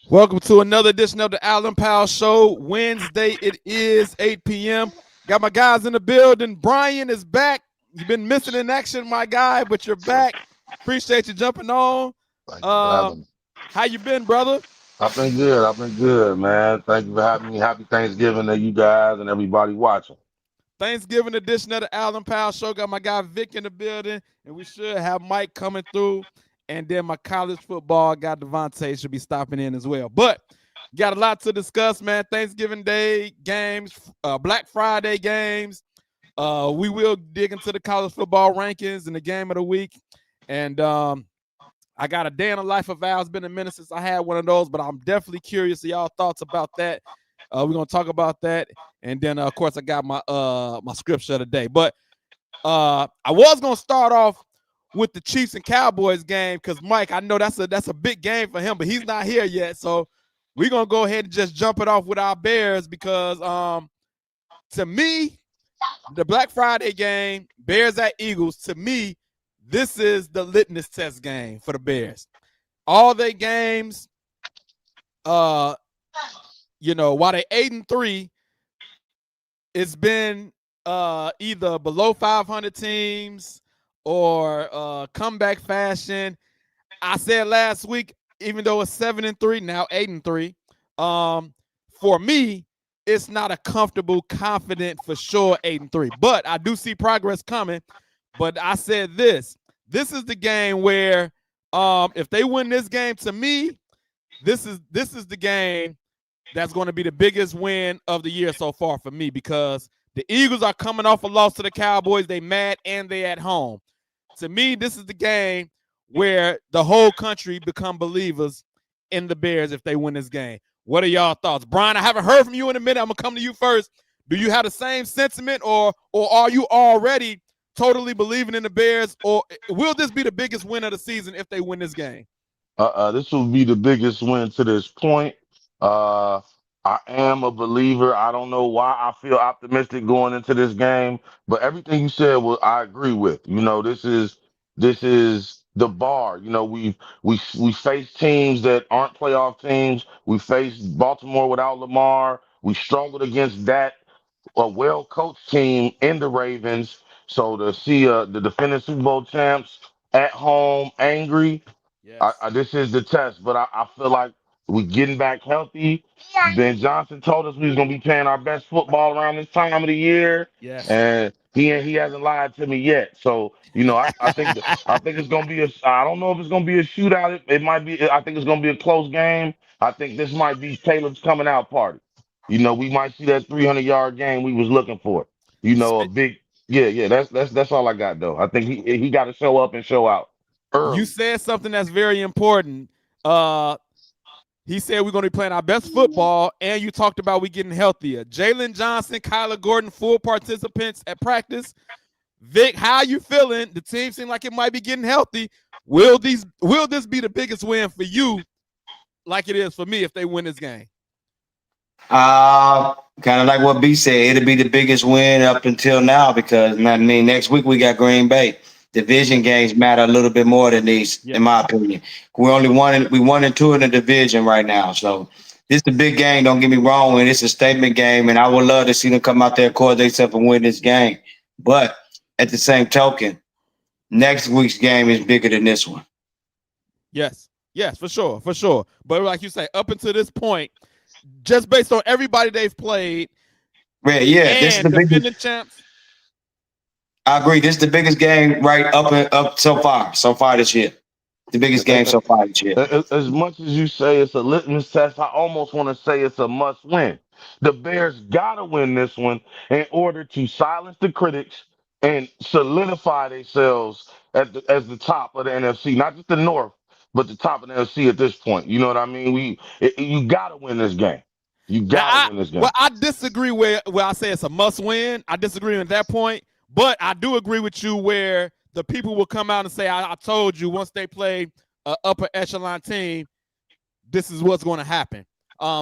Welcome to another edition of the Alan Powell Show. Wednesday, it is 8 p.m. Got my guys in the building. Brian is back. You've been missing in action, my guy, but you're back. Appreciate you jumping on. How you been, brother? I've been good, man. Thank you for having me. Happy Thanksgiving to you guys and everybody watching. Thanksgiving edition of the Alan Powell Show. Got my guy Vic in the building, and we should have Mike coming through. And then my college football guy Devontae should be stopping in as well. But got a lot to discuss, man. Thanksgiving Day games, Black Friday games. We will dig into the college football rankings and the game of the week. And I got a day in the life of Al. It's been a minute since I had one of those, but I'm definitely curious to y'all thoughts about that. We're going to talk about that. And then, of course, I got my my scripture today. But I was going to start off with the Chiefs and Cowboys game because, Mike, I know that's a big game for him, but he's not here yet. So we're going to go ahead and just jump it off with our Bears because, to me, the Black Friday game, Bears at Eagles, to me, this is the litmus test game for the Bears. All their games, while they're 8-3, it's been either below 500 teams or comeback fashion. I said last week, even though it's 7-3, now 8-3, for me, it's not a comfortable, confident, for sure 8-3. But I do see progress coming. But I said this is the game where if they win this game, to me, this is the game that's going to be the biggest win of the year so far for me because the Eagles are coming off a loss to the Cowboys. They mad and they at home. To me, this is the game where the whole country become believers in the Bears if they win this game. What are y'all thoughts? Brian, I haven't heard from you in a minute. I'm going to come to you first. Do you have the same sentiment or are you already totally believing in the Bears, or will this be the biggest win of the season if they win this game? This will be the biggest win to this point. I am a believer. I don't know why I feel optimistic going into this game, but everything you said, I agree with. This is the bar. We face teams that aren't playoff teams. We faced Baltimore without Lamar. We struggled against that a well-coached team in the Ravens. So to see the defending Super Bowl champs at home angry, Yes. this is the test. But I feel like we're getting back healthy. Ben Johnson told us we was gonna be playing our best football around this time of the year, Yes. and he hasn't lied to me yet. So I think it's gonna be I don't know if it's gonna be a shootout. It might be. I think it's gonna be a close game. I think this might be Taylor's coming out party. We might see that 300-yard game we was looking for. A big yeah. That's all I got though. I think he got to show up and show out early. You said something that's very important. He said we're going to be playing our best football, and you talked about we getting healthier. Jalen Johnson, Kyler Gordon, full participants at practice. Vic, how you feeling? The team seems like it might be getting healthy. Will this be the biggest win for you, like it is for me, if they win this game? Kind of like what B said, it'll be the biggest win up until now because next week we got Green Bay. division games matter a little bit more than these, Yeah. in my opinion. We 1-2 in the division right now. So this is a big game, don't get me wrong, and it's a statement game, and I would love to see them come out there, court themselves and win this game. But at the same token, next week's game is bigger than this one. Yes. Yes, for sure, for sure. But like you say, up until this point, just based on everybody they've played Yeah, this is and the biggest. defending champs, I agree. This is the biggest game right up so far this year. The biggest game so far this year. As much as you say it's a litmus test, I almost want to say it's a must win. The Bears got to win this one in order to silence the critics and solidify themselves as the top of the NFC, not just the North, but the top of the NFC at this point. You know what I mean? You got to win this game. You now got to win this game. I disagree where I say it's a must win. I disagree at that point, but I do agree with you where the people will come out and say, I told you once they play an upper echelon team, this is what's going to happen.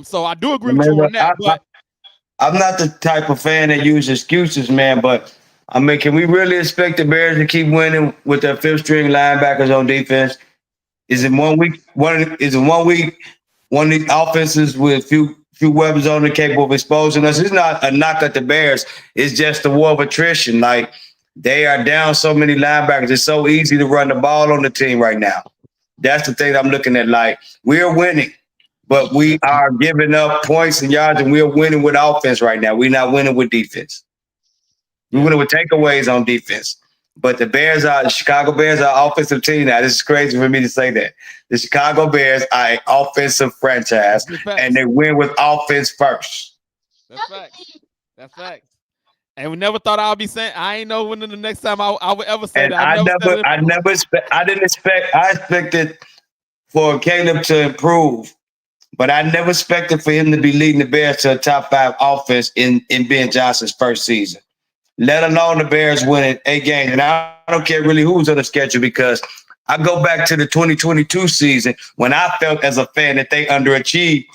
So I do agree with you on that. But I'm not the type of fan that use excuses, man. But I mean, can we really expect the Bears to keep winning with their fifth string linebackers on defense? Is it 1 week? Is it 1 week? One of the offenses with few weapons on it capable of exposing us. It's not a knock at the Bears. It's just a war of attrition. Like they are down so many linebackers. It's so easy to run the ball on the team right now. That's the thing I'm looking at. Like we're winning, but we are giving up points and yards, and we're winning with offense right now. We're not winning with defense. We're winning with takeaways on defense. But the Chicago Bears are an offensive team now. This is crazy for me to say that. The Chicago Bears are an offensive franchise, and they win with offense first. That's facts. That's facts. And we never thought I would be saying. I ain't know when the next time I would ever say And that. I expected for Caleb to improve, but I never expected for him to be leading the Bears to a top 5 offense in Ben Johnson's first season. Let alone the Bears winning 8 games. And I don't care really who's on the schedule because I go back to the 2022 season when I felt as a fan that they underachieved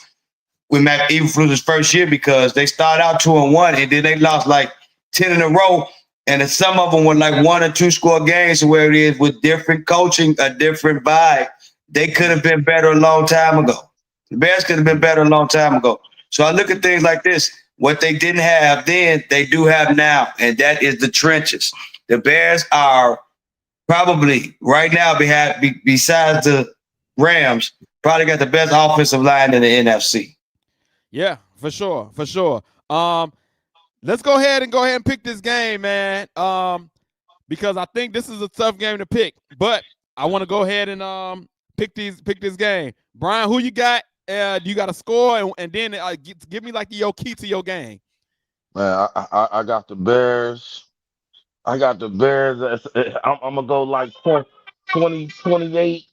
with Matt Eberflus's first year because they started out 2-1 and then they lost like 10 in a row. And some of them were like 1 or 2 score games where it is with different coaching, a different vibe. They could have been better a long time ago. The Bears could have been better a long time ago. So I look at things like this. What they didn't have then, they do have now, and that is the trenches. The Bears are probably right now, besides the Rams, probably got the best offensive line in the NFC. Yeah, for sure, for sure. Let's go ahead and pick this game, man. Because I think this is a tough game to pick, but I want to go ahead and pick this game. Brian, who you got? You got a score, and then give me like your key to your game. Man, I got the Bears. I got the Bears. I'm gonna go like 20, 28,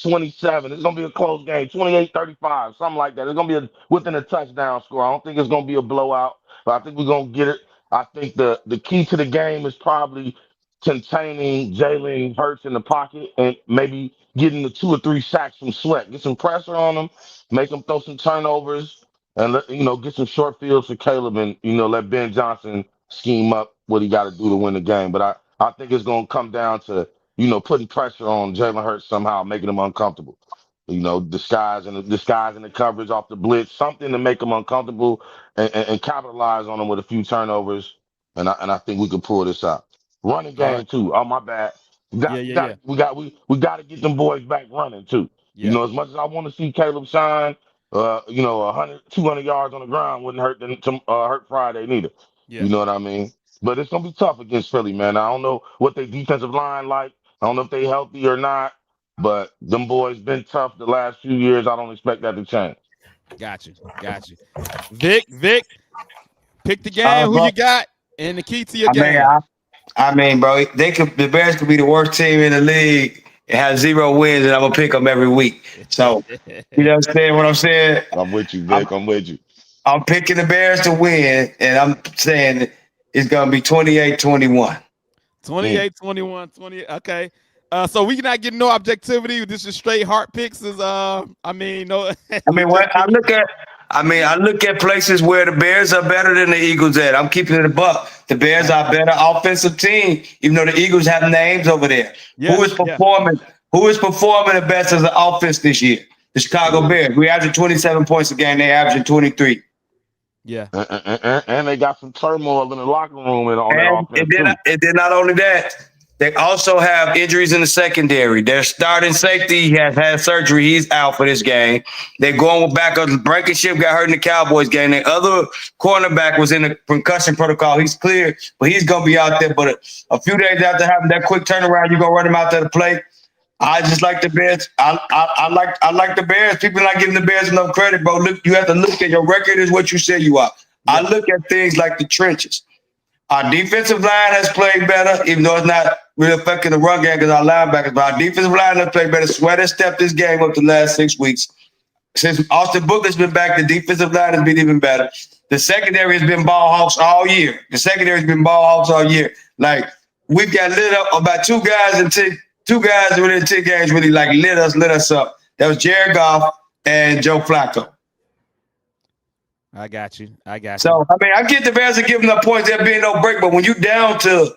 27. It's gonna be a close game, 28-35, something like that. It's gonna be within a touchdown score. I don't think it's gonna be a blowout, but I think we're gonna get it. I think the key to the game is probably containing Jalen Hurts in the pocket and maybe getting the 2 or 3 sacks from Sweat. Get some pressure on him, make him throw some turnovers, and get some short fields for Caleb, and let Ben Johnson scheme up what he got to do to win the game. But I think it's gonna come down to putting pressure on Jalen Hurts somehow, making him uncomfortable. Disguising the coverage off the blitz, something to make him uncomfortable and capitalize on him with a few turnovers. And I think we could pull this out. Running All right. game too. Oh my bad. Yeah. We got to get them boys back running too. Yeah. As much as I want to see Caleb shine, 100, 200 yards on the ground wouldn't hurt hurt Friday neither. Yeah. You know what I mean? But it's gonna be tough against Philly, man. I don't know what their defensive line like. I don't know if they healthy or not. But them boys been tough the last few years. I don't expect that to change. Got you. Vic, pick the game. Who Bro, you got? And the key to your game. I mean, bro, the Bears could be the worst team in the league and have 0 wins, and I'm gonna pick them every week. So you understand what I'm saying? I'm with you, Vic. I'm with you. I'm picking the Bears to win, and I'm saying it's gonna be 28-21. 28-21, 20. Okay. So we not getting no objectivity. This is straight heart picks. No. I look at places where the Bears are better than the Eagles at. I'm keeping it a buck. The Bears are a better offensive team, even though the Eagles have names over there. Yeah, Who is performing? Who is performing the best as an offense this year? The Chicago Bears. We averaging 27 points a game. They averaging 23. yeah. And they got some turmoil in the locker room and on that offense too. And then not only that, they also have injuries in the secondary. Their starting safety has had surgery. He's out for this game. They're going with backup. Blankenship got hurt in the Cowboys game. The other cornerback was in the concussion protocol. He's clear, but he's going to be out there. But a few days after having that quick turnaround, you're going to run him out there to play. I just like the Bears. I like the Bears. People not giving the Bears enough credit, bro. Look, you have to look at your record is what you say you are. Yeah. I look at things like the trenches. Our defensive line has played better, even though it's not really affecting the run game because our linebackers. But our defensive line has played better. Sweat has stepped this game up the last 6 weeks. Since Austin Booker's been back, the defensive line has been even better. The secondary has been ball hawks all year. Like, we've got lit up about two guys within 10 games really like lit us up. That was Jared Goff and Joe Flacco. I got you. So, I mean, I get the Bears are giving up points. There being no break, but when you down to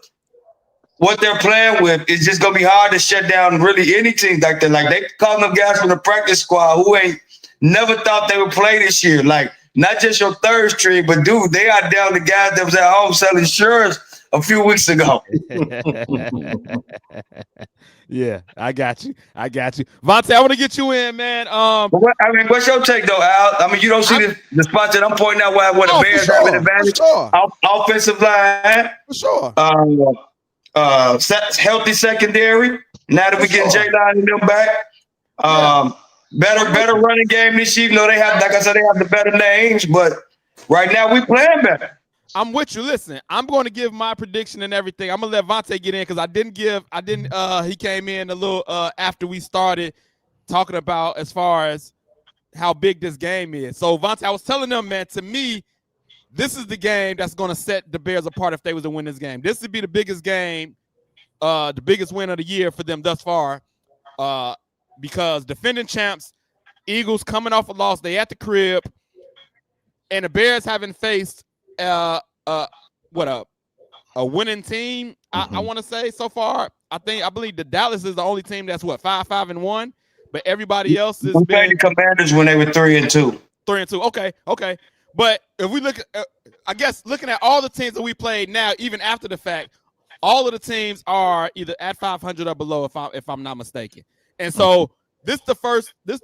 what they're playing with, it's just going to be hard to shut down really any team like that. Like, they calling up guys from the practice squad who ain't never thought they would play this year. Like, not just your third string, but, dude, they are down to guys that was at home selling insurance a few weeks ago. Yeah, I got you. Vontae, I want to get you in, man. What's your take, though, Al? I mean, you don't see the spots that I'm pointing out where the Bears have an advantage. Sure. Offensive line. For sure. Healthy secondary. Now that we get J-Line and them back. Better running game this year. You know, they have, like I said, they have the better names, but right now we playing better. I'm with you. Listen, I'm going to give my prediction and everything. I'm gonna let Vontae get in because he came in a little after we started talking about as far as how big this game is. So Vontae, I was telling them, man, to me, this is the game that's gonna set the Bears apart if they was to win this game. This would be the biggest game, the biggest win of the year for them thus far. Because defending champs, Eagles coming off a loss, they at the crib, and the Bears haven't faced a winning team. I want to say so far. I believe the Dallas is the only team that's 5-5-1, but everybody else has been the Commanders when they were 3-2. 3-2. Okay. But if we look, I guess looking at all the teams that we played now, even after the fact, all of the teams are either at 500 or below, if I'm not mistaken. And so this is the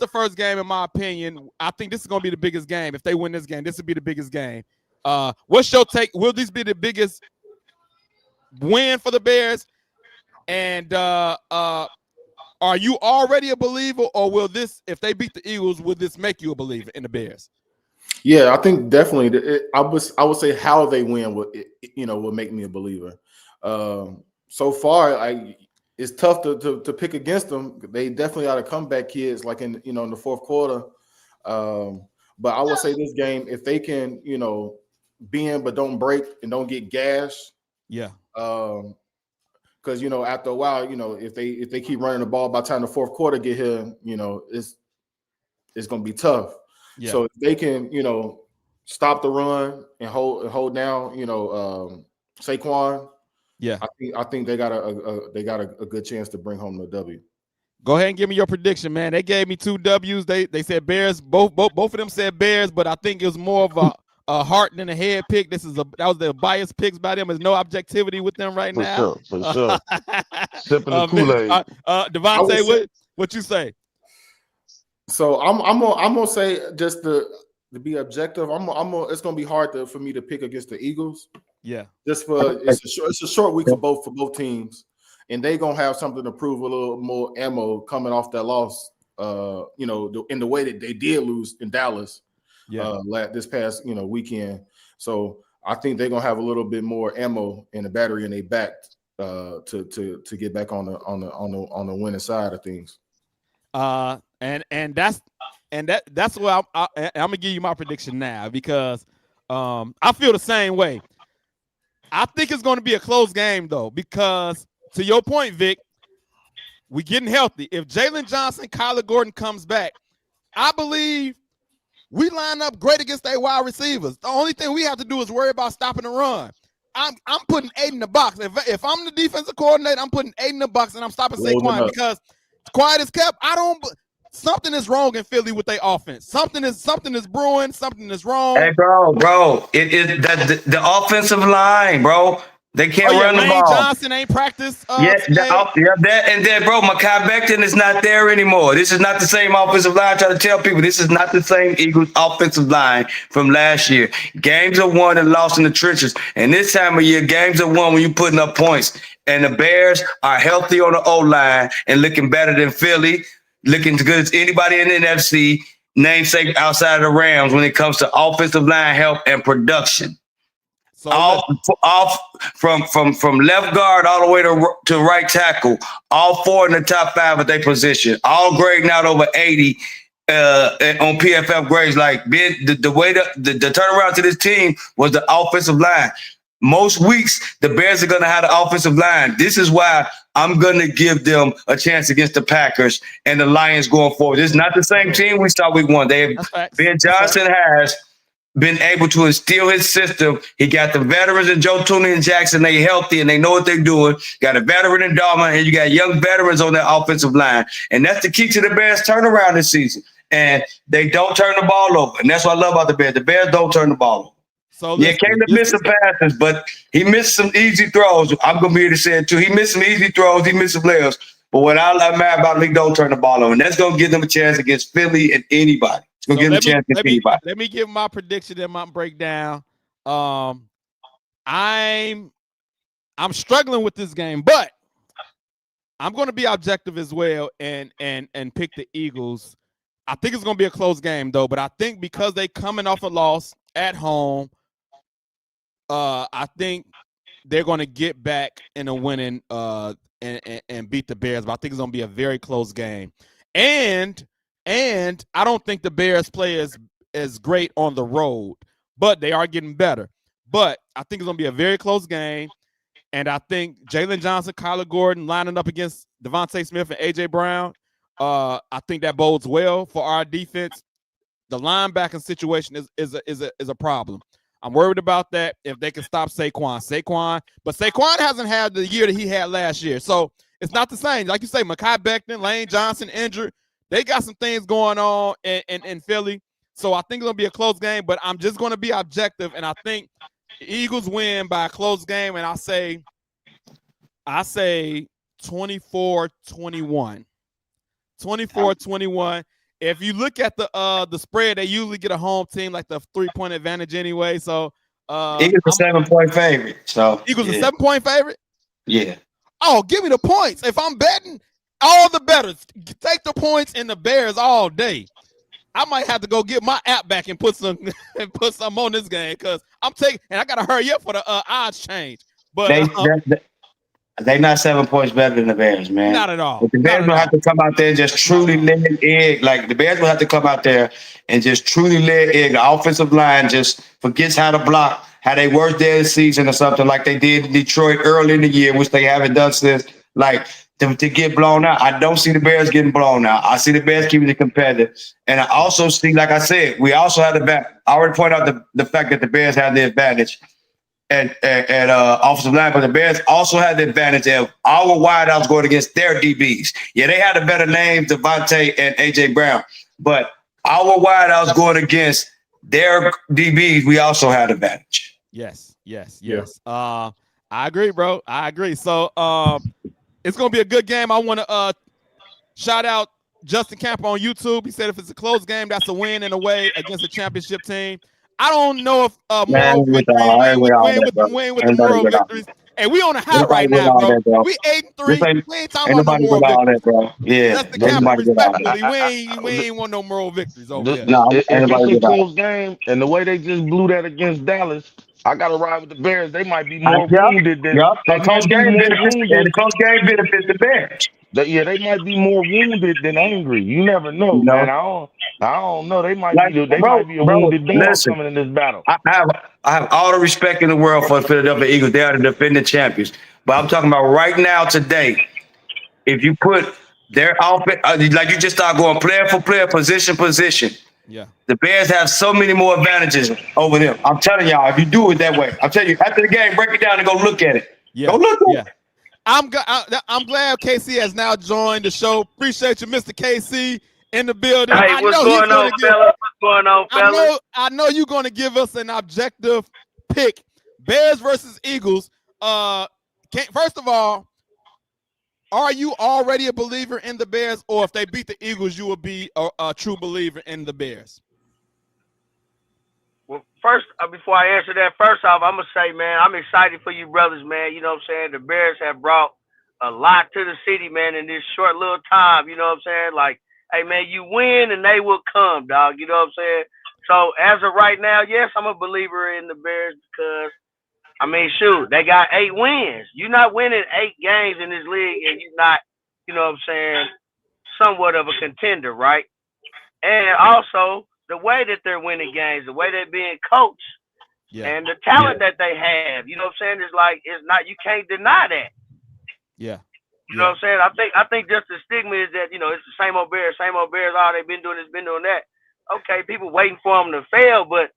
first game, in my opinion. I think this is going to be the biggest game. If they win this game, this would be the biggest game. What's your take? Will this be the biggest win for the Bears? And are you already a believer, or will this, if they beat the Eagles, will this make you a believer in the Bears? Yeah, I think definitely. I would say how they win will make me a believer. So far, it's tough to pick against them. They definitely are the comeback kids, like in the fourth quarter. But I would say this game, if they can, bend but don't break and don't get gashed. Yeah. Because after a while, if they keep running the ball, by the time the fourth quarter get here, it's gonna be tough. Yeah. So if they can, stop the run and hold down, Saquon. Yeah, I think they got a good chance to bring home the W. Go ahead and give me your prediction, man. They gave me 2 W's. They said Bears. Both of them said Bears, but I think it was more of a heart than a head pick. That was the biased picks by them. There's no objectivity with them right now. For sure. Sipping the Kool-Aid. Devontae, what you say? So I'm gonna say, just to be objective, it's gonna be hard for me to pick against the Eagles. Yeah, it's a short week for both teams, and they gonna have something to prove, a little more ammo coming off that loss. In the way that they did lose in Dallas, this past weekend. So I think they're gonna have a little bit more ammo in the battery in their back to get back on the winning side of things. And that's why I'm gonna give you my prediction now, because I feel the same way. I think it's going to be a close game, though, because to your point, Vic, we're getting healthy. If Jalen Johnson, Kyler Gordon comes back, I believe we line up great against their wide receivers. The only thing we have to do is worry about stopping the run. I'm putting 8 in the box. If I'm the defensive coordinator, I'm putting 8 in the box and I'm stopping Saquon because quiet is kept. Something is wrong in Philly with their offense. Something is brewing. Something is wrong. Hey, bro, it is the offensive line, bro. They can't run the Lane ball. Johnson ain't practiced. That and then, bro, Mekhi Becton is not there anymore. This is not the same offensive line. I try to tell people this is not the same Eagles offensive line from last year. Games are won and lost in the trenches. And this time of year, games are won when you're putting up points. And the Bears are healthy on the O-line and looking better than Philly, looking as good as anybody in the NFC, namesake outside of the Rams when it comes to offensive line help and production. So off from left guard all the way to right tackle, all 4 in the top 5 at their position, all grading out over 80 on PFF grades. Like the way the turnaround to this team was the offensive line. Most weeks the Bears are going to have the offensive line. This is why I'm going to give them a chance against the Packers and the Lions going forward. This is not the same team we saw week 1. Ben Johnson has been able to instill his system. He got the veterans in Joe Tooney and Jackson. They healthy and they know what they're doing. Got a veteran in Dahmer, and you got young veterans on that offensive line. And that's the key to the Bears turnaround this season. And they don't turn the ball over. And that's what I love about the Bears. The Bears don't turn the ball over. So Caleb missed some passes, but he missed some easy throws. I'm going to be here to say it too. He missed some easy throws. He missed some layups. But what I'm mad about, he don't turn the ball over. And that's going to give them a chance against Philly and anybody. Let me give my prediction and my breakdown. I'm struggling with this game, but I'm going to be objective as well and pick the Eagles. I think it's going to be a close game though, but I think because they coming off a loss at home, I think they're going to get back in a winning and beat the Bears. But I think it's going to be a very close game, and I don't think the Bears play as great on the road, but they are getting better. But I think it's going to be a very close game, and I think Jalen Johnson, Kyler Gordon lining up against Devontae Smith and A.J. Brown, I think that bodes well for our defense. The linebacking situation is a problem. I'm worried about that if they can stop Saquon. But Saquon hasn't had the year that he had last year, so it's not the same. Like you say, Mekhi Becton, Lane Johnson injured. They got some things going on in Philly. So I think it's going to be a close game, but I'm just going to be objective, and I think the Eagles win by a close game, and I say 24-21. 24-21. If you look at the spread, they usually get a home team like the 3-point advantage anyway. So Eagles a 7-point favorite. So Eagles a 7-point favorite? Yeah. Oh, give me the points. If I'm betting, all the bettors take the points in the Bears all day. I might have to go get my app back and put some on this game because I'm taking, and I gotta hurry up for the odds change. But they not 7 points better than the Bears, man. Not at all. But the Bears will have to come out there and just truly lay an egg. Like the Bears will have to come out there and just truly lay an egg. The offensive line just forgets how to block, had a worst day of the season or something like they did in Detroit early in the year, which they haven't done since. Like to get blown out. I don't see the Bears getting blown out. I see the Bears keeping it competitive. And I also see, like I said, we also had I already pointed out the fact that the Bears had the advantage at offensive line, but the Bears also had the advantage of our wideouts going against their DBs. Yeah, they had a better name, Devontae and A.J. Brown, but our wideouts going against their DBs, we also had advantage. Yes. I agree, bro. I agree. So it's going to be a good game. I want to shout out Justin Camper on YouTube. He said if it's a close game, that's a win in a way against a championship team. I don't know if moral victory win with the moral victories. And we on a high right now, bro. We 8-3. We ain't talking about no moral victories. Bro. Yeah, that's the Camper respectfully. We ain't want no moral victories over here. If it's a close game, and the way they just blew that against Dallas, I got to ride with the Bears. They might be more wounded than. The close game benefits the Bears. They might be more wounded than angry. You never know, man. I don't know. They might be a wounded dog coming in this battle. I have all the respect in the world for the Philadelphia Eagles. They are the defending champions. But I'm talking about right now, today. If you put their offense, like you just start going player for player, position, Yeah. The Bears have so many more advantages over them. I'm telling y'all, if you do it that way, I'm telling you, after the game, break it down and go look at it. Go Yeah. look at Yeah. it. I'm glad KC has now joined the show. Appreciate you, Mr. KC, in the building. Hey, I what's know he's going going on, to give. fellas? What's going on, fellas? I know you're going to give us an objective pick. Bears versus Eagles. First of all, are you already a believer in the Bears, or if they beat the Eagles, you will be a true believer in the Bears? Well, first, before I answer that, first off, I'm gonna say, man, I'm excited for you brothers, man. You know what I'm saying? The Bears have brought a lot to the city, man, in this short little time. You know what I'm saying? Like, hey, man, you win and they will come, dog. You know what I'm saying? So as of right now, yes, I'm a believer in the Bears because I mean, shoot, they got 8 wins. You're not winning 8 games in this league, and you're not, you know what I'm saying, somewhat of a contender, right? And also the way that they're winning games, the way they're being coached, Yeah. and the talent that they have. You know what I'm saying? It's like it's not. You can't deny that. Yeah. You know what I'm saying? I think just the stigma is that it's the same old Bears, same old Bears. All they've been doing is been doing that. Okay, people waiting for them to fail, but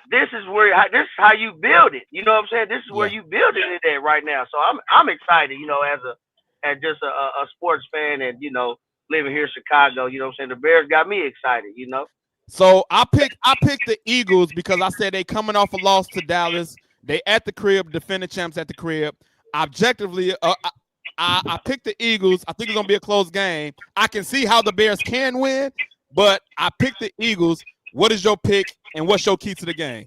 this is this is how you build it. You know what I'm saying? This is where you building it at right now. So I'm excited. As just a sports fan and living here in Chicago. You know what I'm saying? The Bears got me excited. So I picked the Eagles because I said they coming off a loss to Dallas. They at the crib, defending champs at the crib. Objectively, I picked the Eagles. I think it's gonna be a close game. I can see how the Bears can win, but I picked the Eagles. What is your pick, and what's your key to the game?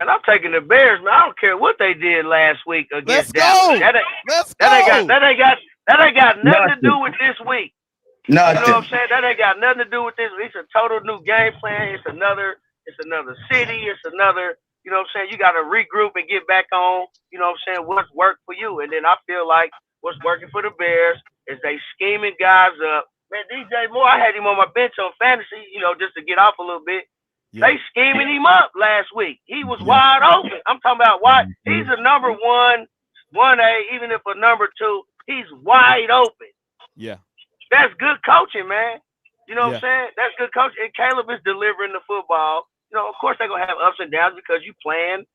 And I'm taking the Bears, man. I don't care what they did last week Let's against Dallas. go. Let's go. That ain't got nothing to do with this week. Nothing. You know what I'm saying? That ain't got nothing to do with this. It's a total new game plan. It's another city. It's another, you know what I'm saying? You got to regroup and get back on, you know what I'm saying, what's worked for you. And then I feel like what's working for the Bears is they scheming guys up. Man, DJ Moore, I had him on my bench on fantasy, just to get off a little bit. Yeah. They scheming him up last week. He was wide open. I'm talking about wide. He's a number 1A, even if a number 2, he's wide open. Yeah. That's good coaching, man. You know what I'm saying? That's good coaching. And Caleb is delivering the football. Of course they're going to have ups and downs because you playing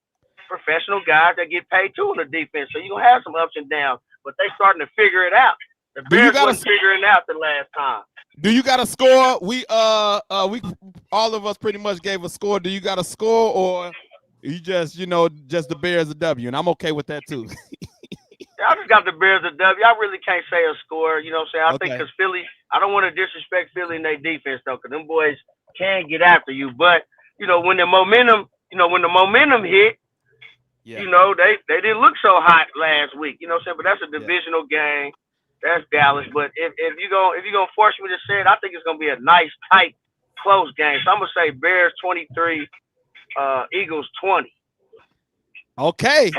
professional guys that get paid too in the defense. So you're going to have some ups and downs. But they starting to figure it out. The Bears wasn't figuring out the last time. Do you got a score? We all of us pretty much gave a score. Do you got a score, or you just the Bears a W? And I'm okay with that too. I just got the Bears a W. I really can't say a score. You know what I'm saying? I think because Philly, I don't want to disrespect Philly in their defense though, because them boys can get after you. But when the momentum hit, they didn't look so hot last week. You know what I'm saying? But that's a divisional game. That's Dallas. But if you're gonna force me to say it, I think it's gonna be a nice, tight, close game. So I'm gonna say Bears 23, Eagles 20. Okay.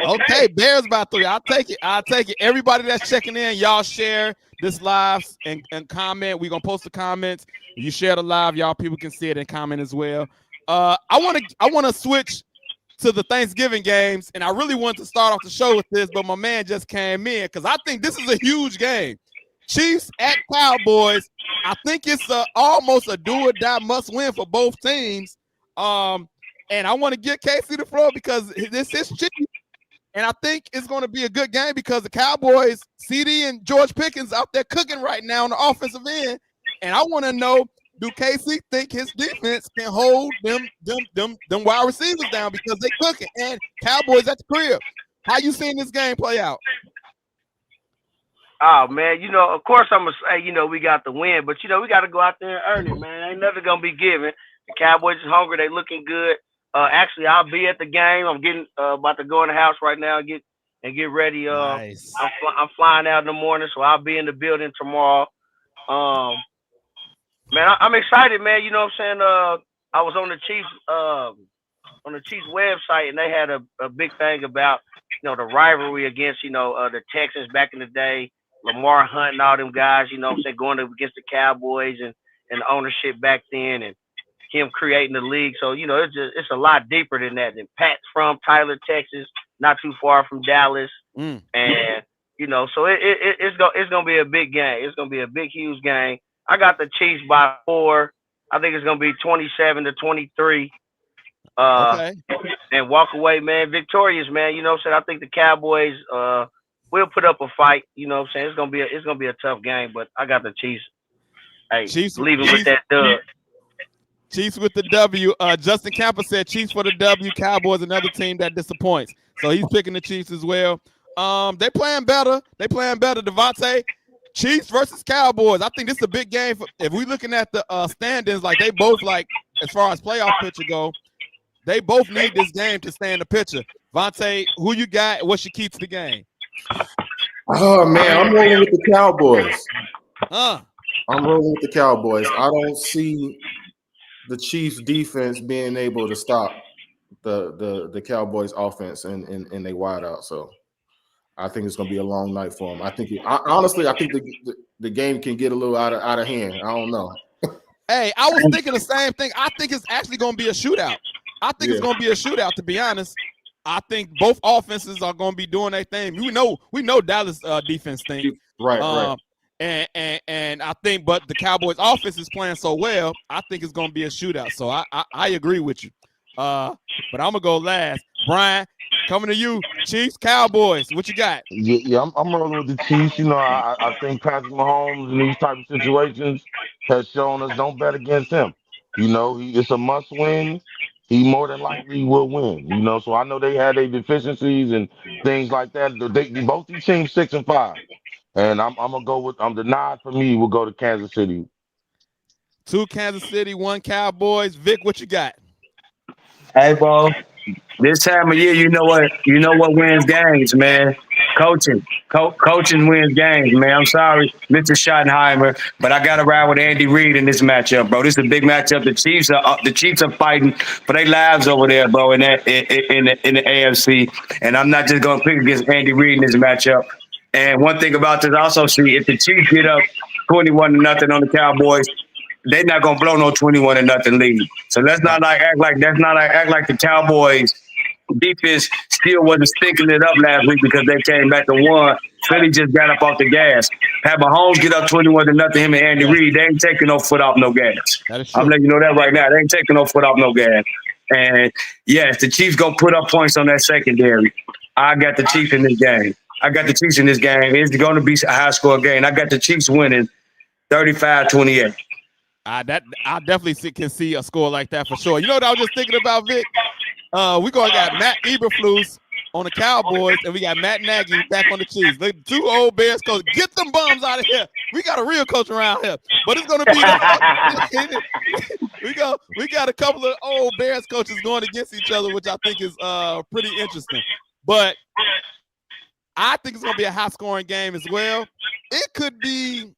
Bears by 3. I'll take it. Everybody that's checking in, y'all share this live and comment. We're gonna post the comments. You share the live, y'all people can see it and comment as well. I wanna switch to the Thanksgiving games, and I really wanted to start off the show with this, but my man just came in because I think this is a huge game. Chiefs at Cowboys. I think it's almost a do or die must win for both teams. And I want to get Casey the floor because this is Chiefs, and I think it's going to be a good game because the Cowboys, CD and George Pickens out there cooking right now on the offensive end, and I want to know, do KC think his defense can hold them wide receivers down because they cooking, and Cowboys at the crib? How you seeing this game play out? Oh man, of course I'm gonna say, we got the win, but we got to go out there and earn it, man. Ain't nothing gonna be given. The Cowboys is hungry. They looking good. Actually, I'll be at the game. I'm getting about to go in the house right now and get ready. Nice. I'm flying out in the morning, so I'll be in the building tomorrow. Man, I'm excited, man. You know what I'm saying? I was on the Chiefs website, and they had a big thing about the rivalry against the Texans back in the day, Lamar Hunt and all them guys. You know what I'm saying, going up against the Cowboys and the ownership back then, and him creating the league. So it's a lot deeper than that. And Pat's from Tyler, Texas, not too far from Dallas, and so it's gonna be a big game. It's gonna be a big, huge game. I got the Chiefs by 4. I think it's gonna be 27-23. Okay. And walk away, man, victorious, man. You know what I'm saying? I think the Cowboys will put up a fight. You know what I'm saying? It's gonna be a tough game, but I got the Chiefs. Hey, Chiefs, leaving with Chiefs, that dub. Chiefs with the W. Justin Camper said Chiefs for the W. Cowboys another team that disappoints. So he's picking the Chiefs as well. They playing better. Devontae, Chiefs versus Cowboys. I think this is a big game. If we looking at the standings, like they both like as far as playoff picture go, they both need this game to stay in the picture. Vontae, who you got? What's your key to the game? Oh man, I'm rolling with the Cowboys. I'm rolling with the Cowboys. I don't see the Chiefs defense being able to stop the Cowboys offense and they wide out. So I think it's gonna be a long night for them. Honestly, I think the game can get a little out of hand. I don't know. Hey, I was thinking the same thing. I think it's actually gonna be a shootout. It's gonna be a shootout, to be honest. I think both offenses are gonna be doing their thing. We know Dallas defense thing. Right. And I think, but the Cowboys offense is playing so well, I think it's gonna be a shootout. So I agree with you. But I'm gonna go last. Brian, coming to you, Chiefs, Cowboys. What you got? Yeah, I'm rolling with the Chiefs. You know, I think Patrick Mahomes in these type of situations has shown us don't bet against him. You know, it's a must win. He more than likely will win. You know, so I know they had their deficiencies and things like that. Both these teams 6-5, and I'm gonna go with the nod for me. Will go to Kansas City. 2 Kansas City, 1 Cowboys. Vic, what you got? Hey, bro. This time of year, you know what wins games, man. Coaching. Coaching wins games, man. I'm sorry, Mr. Schottenheimer, but I got to ride with Andy Reid in this matchup, bro. This is a big matchup. The Chiefs are fighting for their lives over there, bro, in the AFC. And I'm not just gonna pick against Andy Reid in this matchup. And one thing about this, I also see if the Chiefs get up 21-0 on the Cowboys, they're not gonna blow no 21-0 lead. So let's not act like the Cowboys defense still wasn't stinking it up last week because they came back to one. Philly just got up off the gas. Have Mahomes get up 21-0, him and Andy Reid, they ain't taking no foot off no gas. That is true. I'm letting you know that right now. They ain't taking no foot off no gas. And yes, the Chiefs gonna put up points on that secondary. I got the Chiefs in this game. It's gonna be a high score game. I got the Chiefs winning 35-28. I definitely can see a score like that for sure. You know what I was just thinking about, Vic? We got Matt Eberflus on the Cowboys, and we got Matt Nagy back on the Chiefs. The 2 old Bears coaches, get them bums out of here. We got a real coach around here, but it's gonna be we got a couple of old Bears coaches going against each other, which I think is pretty interesting. But I think it's gonna be a high scoring game as well. It could be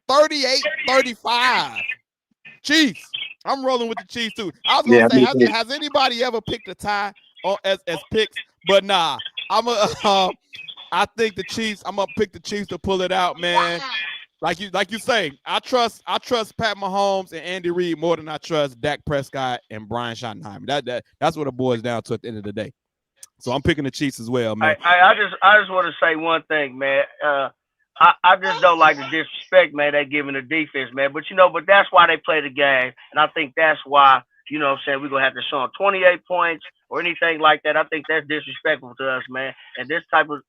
38-35. Chiefs. I'm rolling with the Chiefs too. I was gonna say, has anybody ever picked a tie as picks? But nah, I think the Chiefs. I'm gonna pick the Chiefs to pull it out, man. Like you say, I trust Pat Mahomes and Andy Reid more than I trust Dak Prescott and Brian Schottenheimer. That's what it boils down to at the end of the day. So I'm picking the Chiefs as well, man. I just want to say one thing, man. I just don't like the disrespect, man, they giving the defense, man. But that's why they play the game. And I think that's why, you know what I'm saying, we're gonna have to show them 28 points or anything like that. I think that's disrespectful to us, man. And this type of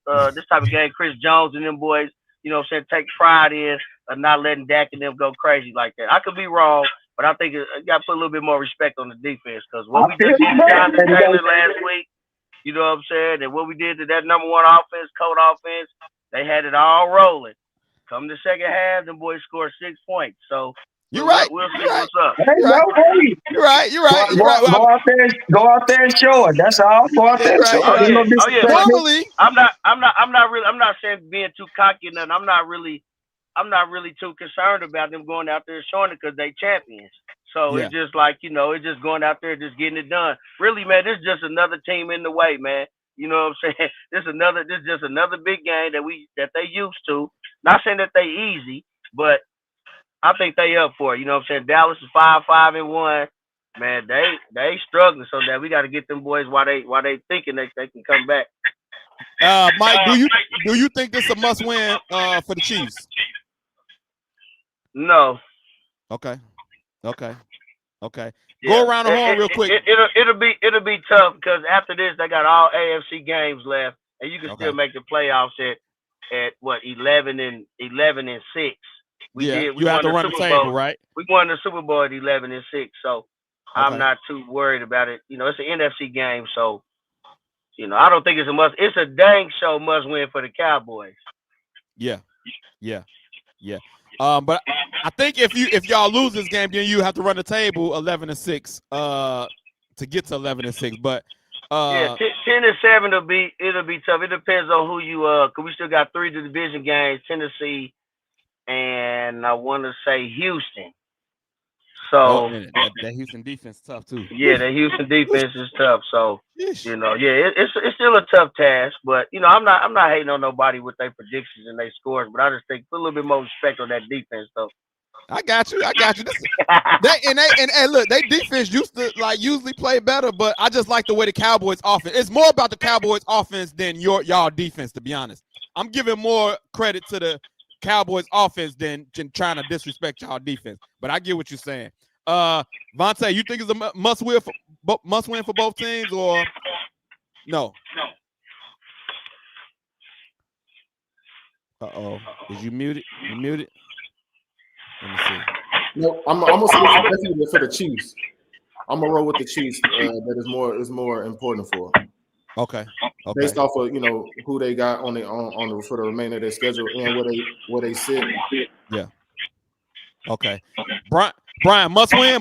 game, Chris Jones and them boys, you know what I'm saying, take pride in not letting Dak and them go crazy like that. I could be wrong, but I think you gotta put a little bit more respect on the defense, because what we just did to Jonathan Taylor last week, you know what I'm saying, and what we did to that number 1 offense, code offense, they had it all rolling. Come the second half, them boys scored 6 points. So you're right. We'll see what's up. You're right. Go out there and show it. That's all. Go out there and show it. Normally, I'm not saying being too cocky or nothing. I'm not really too concerned about them going out there showing it because they champions. So it's just like, it's just going out there, just getting it done. Really, man, this is just another team in the way, man. You know what I'm saying? This is just another big game that they used to. Not saying that they easy, but I think they up for it. You know what I'm saying? Dallas is 5-1. Man, they struggling, so that we got to get them boys while they thinking they can come back. Mike, do you think this is a must win for the Chiefs? No. Okay. Okay. Okay. Yeah. Go around the horn real quick. It'll be tough because after this they got all AFC games left, and you can Okay. still make the playoffs at what 11-6. We Yeah, did. We you have won to the run the Super table, Bowl. right? We won the Super Bowl at 11-6. So I'm Okay. not too worried about it. You know, it's an NFC game, so you know I don't think it's a must. It's a dang show must win for the Cowboys. Yeah. Yeah. Yeah. But I think if y'all lose this game, then you have to run the table 11-6 to get to 11-6. But Yeah, 10-7 it'll be tough. It depends on who you cause we still got 3 division games, Tennessee and I want to say Houston. So and that Houston defense is tough too. yeah, the Houston defense is tough. So Yeesh. you know, yeah, it's still a tough task. But you know, I'm not hating on nobody with their predictions and their scores. But I just think put a little bit more respect on that defense, though. I got you. Look, they defense used to usually play better, but I just like the way the Cowboys offense. It's more about the Cowboys offense than y'all defense, to be honest. I'm giving more credit to the Cowboys offense than trying to disrespect y'all defense. But I get what you're saying. Vontae, you think it's a must win for both teams or no? Uh-oh. Is you muted? You muted? Let me see. No, I'm gonna say definitely for the Chiefs. I'm gonna roll with the Chiefs. That is more important for. Okay. Based off of who they got on the for the remainder of their schedule and where they sit. Yeah. Okay. Brian, must win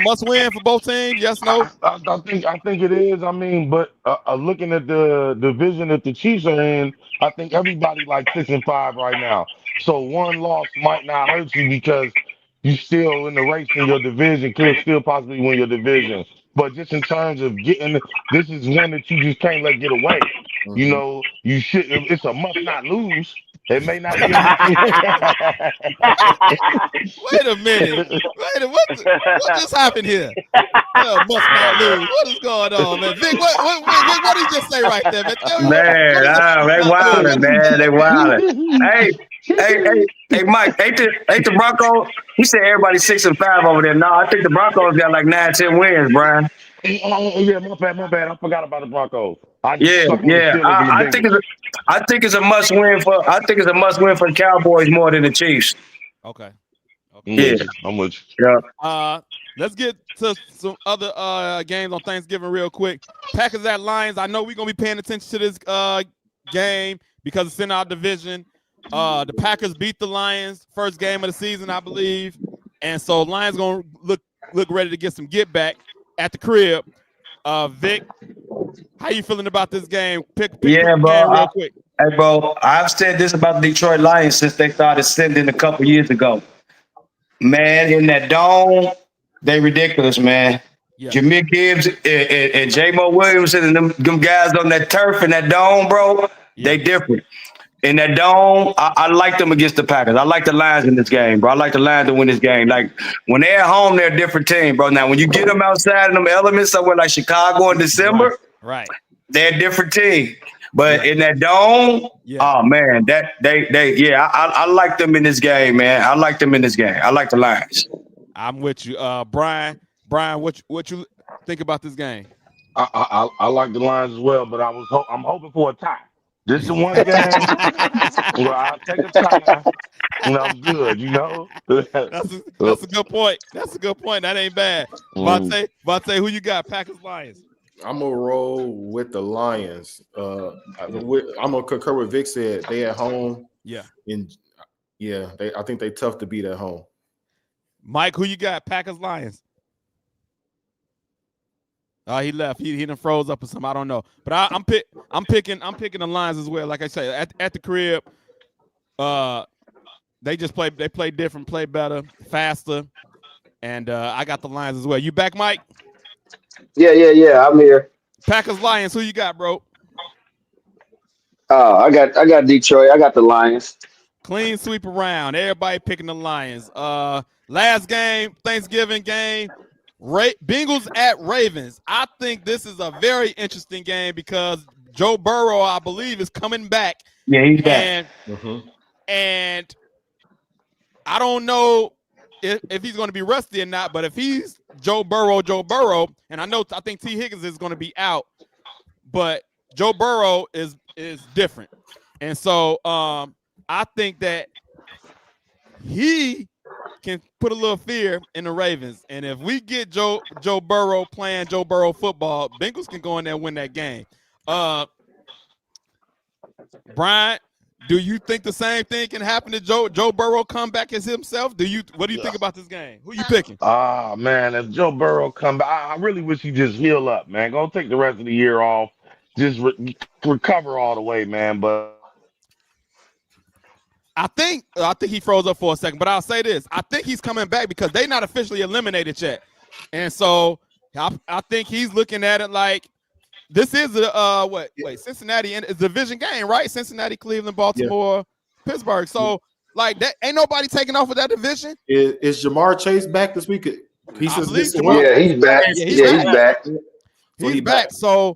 for both teams. Yes, no. I think it is. I mean, but looking at the division that the Chiefs are in, I think everybody like 6-5 right now. So one loss might not hurt you because you still in the race in your division, could still possibly win your division. But just in terms of getting, this is one that you just can't let get away. You know, you should. It's a must not lose. It may not be a must win. Wait a minute. What just happened here? Must not lose. What is going on, man? Vic, what did you just say right there, man? Tell me Man, they wildin', man. They wildin'. Hey, Mike, ain't the Broncos? He said everybody 6-5 over there. No, I think the Broncos got like 9-10 wins, Brian. Oh, yeah, my bad. I forgot about the Broncos. I just Yeah, stuck on the yeah. Steelers and the Bengals. I think it's a must win for the Cowboys more than the Chiefs. Okay. Yeah. I'm with you. Yeah. Let's get to some other games on Thanksgiving real quick. Packers at Lions. I know we're gonna be paying attention to this game because it's in our division. The Packers beat the Lions first game of the season, I believe, and so Lions gonna look ready to get some get back at the crib. Vic, how you feeling about this game? Pick Yeah, the bro. game real quick. Hey, bro, I've said this about the Detroit Lions since they started sending a couple years ago. Man, in that dome, they ridiculous, man. Yeah. Jameer Gibbs and J-Mo Williamson and them guys on that turf in that dome, bro, they different. In that dome, I like them against the Packers. I like the Lions in this game, bro. I like the Lions to win this game. Like, when they're at home, they're a different team, bro. Now, when you get them outside in them elements somewhere like Chicago in December, right. they're a different team. But in that dome, oh man, I like them in this game, man. I like them in this game. I like the Lions. I'm with you, Brian. Brian, what you think about this game? I like the Lions as well, but I'm hoping for a tie. This is one game where I'll take a tie and I'm good. That's a good point. That's a good point. That ain't bad. Vontae, who you got? Packers, Lions. I'm gonna roll with the Lions. I'm gonna concur with Vic said. They at home. Yeah. I think they tough to beat at home. Mike, who you got? Packers, Lions. He left. He done froze up or something. I don't know. But I'm picking the Lions as well. Like I say, at the crib, they play different, play better, faster, and I got the Lions as well. You back, Mike? Yeah. I'm here. Packers, Lions. Who you got, bro? I got Detroit. I got the Lions. Clean sweep around. Everybody picking the Lions. Last game, Thanksgiving game. Bengals at Ravens. I think this is a very interesting game because Joe Burrow, I believe, is coming back. Yeah, he's back. And I don't know if he's going to be rusty or not. But if he's Joe Burrow, and I think T. Higgins is going to be out, but Joe Burrow is different, and so I think that he can put a little fear in the Ravens. And if we get Joe Burrow playing Joe Burrow football, Bengals can go in there and win that game. Brian, do you think the same thing can happen to Joe Burrow come back as himself? What do you think about this game? Who you picking? Ah, man, if Joe Burrow come back, I really wish he just heal up, man. Go take the rest of the year off. Just recover all the way, man. But I think he froze up for a second, but I'll say this. I think he's coming back because they're not officially eliminated yet. And so I think he's looking at it like this is Cincinnati, and it's a division game, right? Cincinnati, Cleveland, Baltimore, Pittsburgh. So like that ain't nobody taking off of that division. Is Jamar Chase back this week? He says yeah, he's back. He's back. He's back. So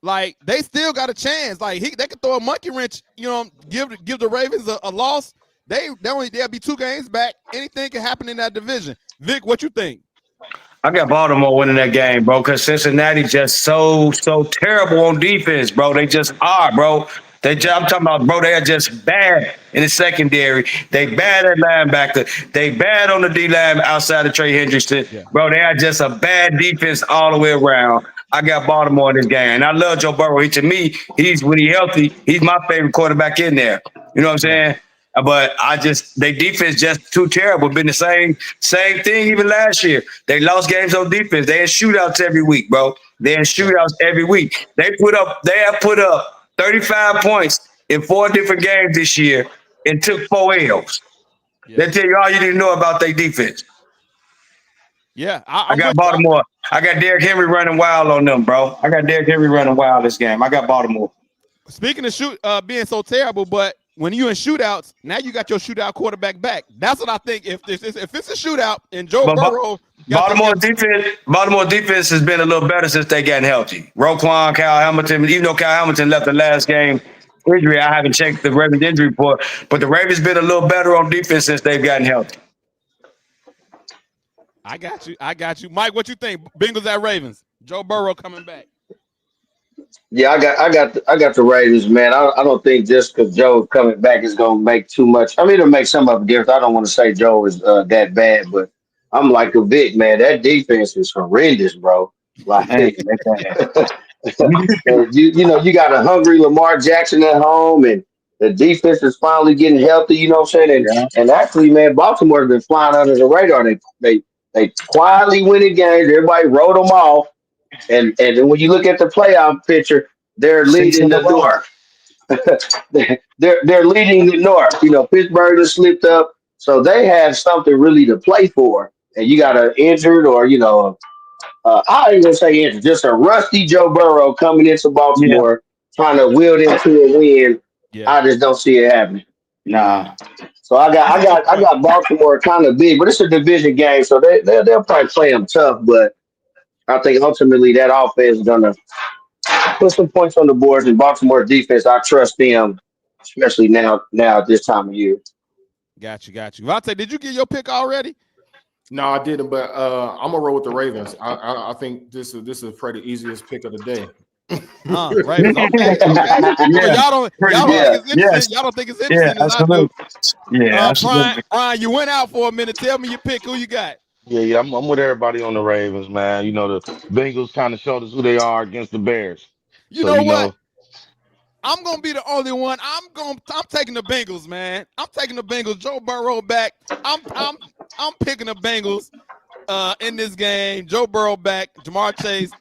like they still got a chance. Like they could throw a monkey wrench, give the Ravens a loss. They'll be 2 games back. Anything can happen in that division. Vic, what you think? I got Baltimore winning that game, bro, because Cincinnati just so terrible on defense, bro. They just are, bro. I'm talking about, bro, they are just bad in the secondary. They bad at linebacker. They bad on the D-line outside of Trey Hendrickson. Yeah. Bro, they are just a bad defense all the way around. I got Baltimore in this game. And I love Joe Burrow. To me, when he's healthy, he's my favorite quarterback in there. You know what I'm saying? But their defense just too terrible. Been the same thing even last year. They lost games on defense. They had shootouts every week, bro. They have put up 35 points in 4 different games this year and took 4 L's. Yeah. They tell you all you need to know about their defense. Yeah, I got Baltimore. I got Derrick Henry running wild on them, bro. I got Derrick Henry running wild this game. I got Baltimore. Speaking of being so terrible, but when you in shootouts, now you got your shootout quarterback back. That's what I think. If it's a shootout and Joe Burrow, Baltimore defense has been a little better since they gotten healthy. Roquan, Kyle Hamilton, even though Kyle Hamilton left the last game injury, I haven't checked the Ravens injury report, but the Ravens been a little better on defense since they've gotten healthy. I got you, Mike. What you think? Bengals at Ravens. Joe Burrow coming back. Yeah, I got the Ravens, man. I don't think just because Joe coming back is gonna make too much. I mean, it'll make some of a difference. I don't want to say Joe is that bad, but I'm like a Vic, man. That defense is horrendous, bro. Like you got a hungry Lamar Jackson at home, and the defense is finally getting healthy. You know what I'm saying? And actually, man, Baltimore's been flying under the radar. They quietly winning games. Everybody wrote them off. And then when you look at the playoff picture, they're leading the North. they're leading the North. Pittsburgh has slipped up, so they have something really to play for. And you got an injured or I ain't gonna say injured, just a rusty Joe Burrow coming into Baltimore trying to wield into a win. Yeah. I just don't see it happening. Nah. So I got Baltimore kind of big, but it's a division game, so they'll probably play them tough, but I think ultimately that offense is going to put some points on the board. And Baltimore defense, I trust them, especially now at this time of year. Got you. Vontae, did you get your pick already? No, I didn't, but I'm gonna roll with the Ravens. I think this is probably the easiest pick of the day. Ravens. Okay. Y'all don't think it's interesting as I do. Yeah, Brian, you went out for a minute. Tell me your pick. Who you got? Yeah, I'm with everybody on the Ravens, man. The Bengals kind of showed us who they are against the Bears. You know what? I'm gonna be the only one. I'm taking the Bengals, man. I'm taking the Bengals. Joe Burrow back. I'm picking the Bengals in this game. Joe Burrow back. Jamar Chase.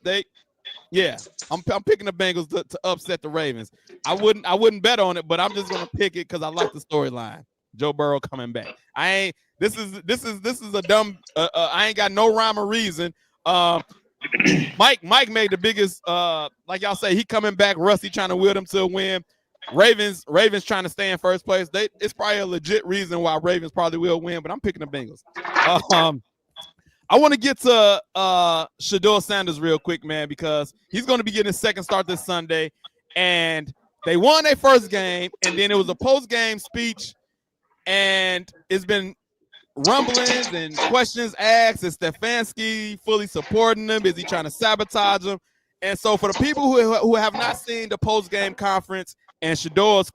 I'm picking the Bengals to upset the Ravens. I wouldn't bet on it, but I'm just gonna pick it because I like the storyline. Joe Burrow coming back. This is a dumb. I ain't got no rhyme or reason. Mike made the biggest. Like y'all say, he coming back rusty, trying to will them to a win. Ravens trying to stay in first place. It's probably a legit reason why Ravens probably will win, but I'm picking the Bengals. I want to get to Shedeur Sanders real quick, man, because he's going to be getting his second start this Sunday, and they won their first game, and then it was a post-game speech, and it's been rumblings and questions asked. Is Stefanski fully supporting him? Is he trying to sabotage him? And so for the people who have not seen the post-game conference and Shador's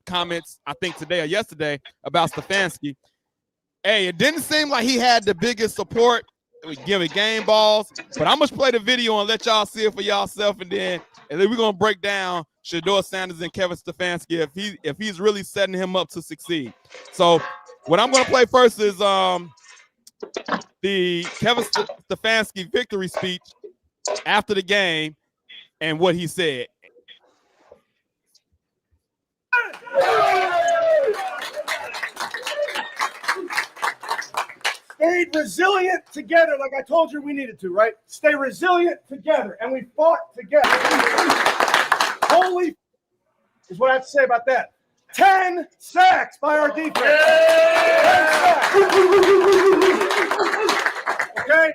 comments, I think today or yesterday about Stefanski, hey, it didn't seem like he had the biggest support giving game balls, but I'm going to play the video and let y'all see it for yourself, and then we're going to break down Shador Sanders and Kevin Stefanski if he's really setting him up to succeed. So what I'm going to play first is the Kevin Stefanski victory speech after the game and what he said. Stayed resilient together like I told you we needed to, right? Stay resilient together, and we fought together. Holy is what I have to say about that. 10 sacks by our defense. 10 sacks. Okay?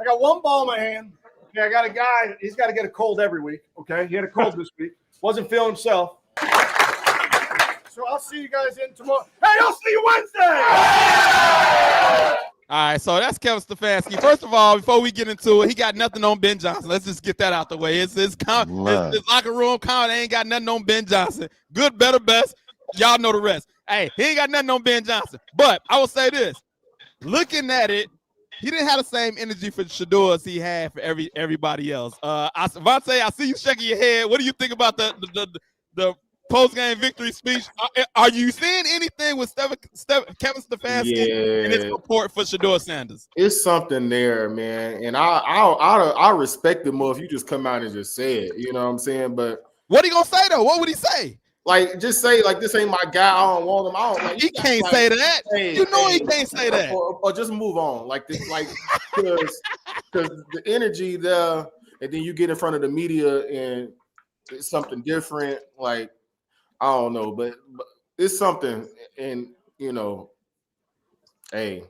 I got one ball in my hand. Okay, I got a guy, he's got to get a cold every week. Okay, he had a cold this week. Wasn't feeling himself. So I'll see you guys in tomorrow. Hey, I'll see you Wednesday. All right, so that's Kevin Stefanski. First of all, before we get into it, he got nothing on Ben Johnson. Let's just get that out the way. His locker room comment ain't got nothing on Ben Johnson. Good, better, best. Y'all know the rest. Hey, he ain't got nothing on Ben Johnson. But I will say this. Looking at it, he didn't have the same energy for Shador as he had for everybody else. Vontae, I see you shaking your head. What do you think about the post-game victory speech? Are you seeing anything with Kevin Stefanski and his support for Shador Sanders? It's something there, man, and I respect it more if you just come out and just say it. You know what I'm saying? But what he gonna say though? What would he say? Like, just say like, this ain't my guy. I don't want him. I don't. Like, he can't say that. You know he can't say that. Or just move on. Like this, like because the energy there, and then you get in front of the media and it's something different. Like, I don't know, but it's something, and you know, hey,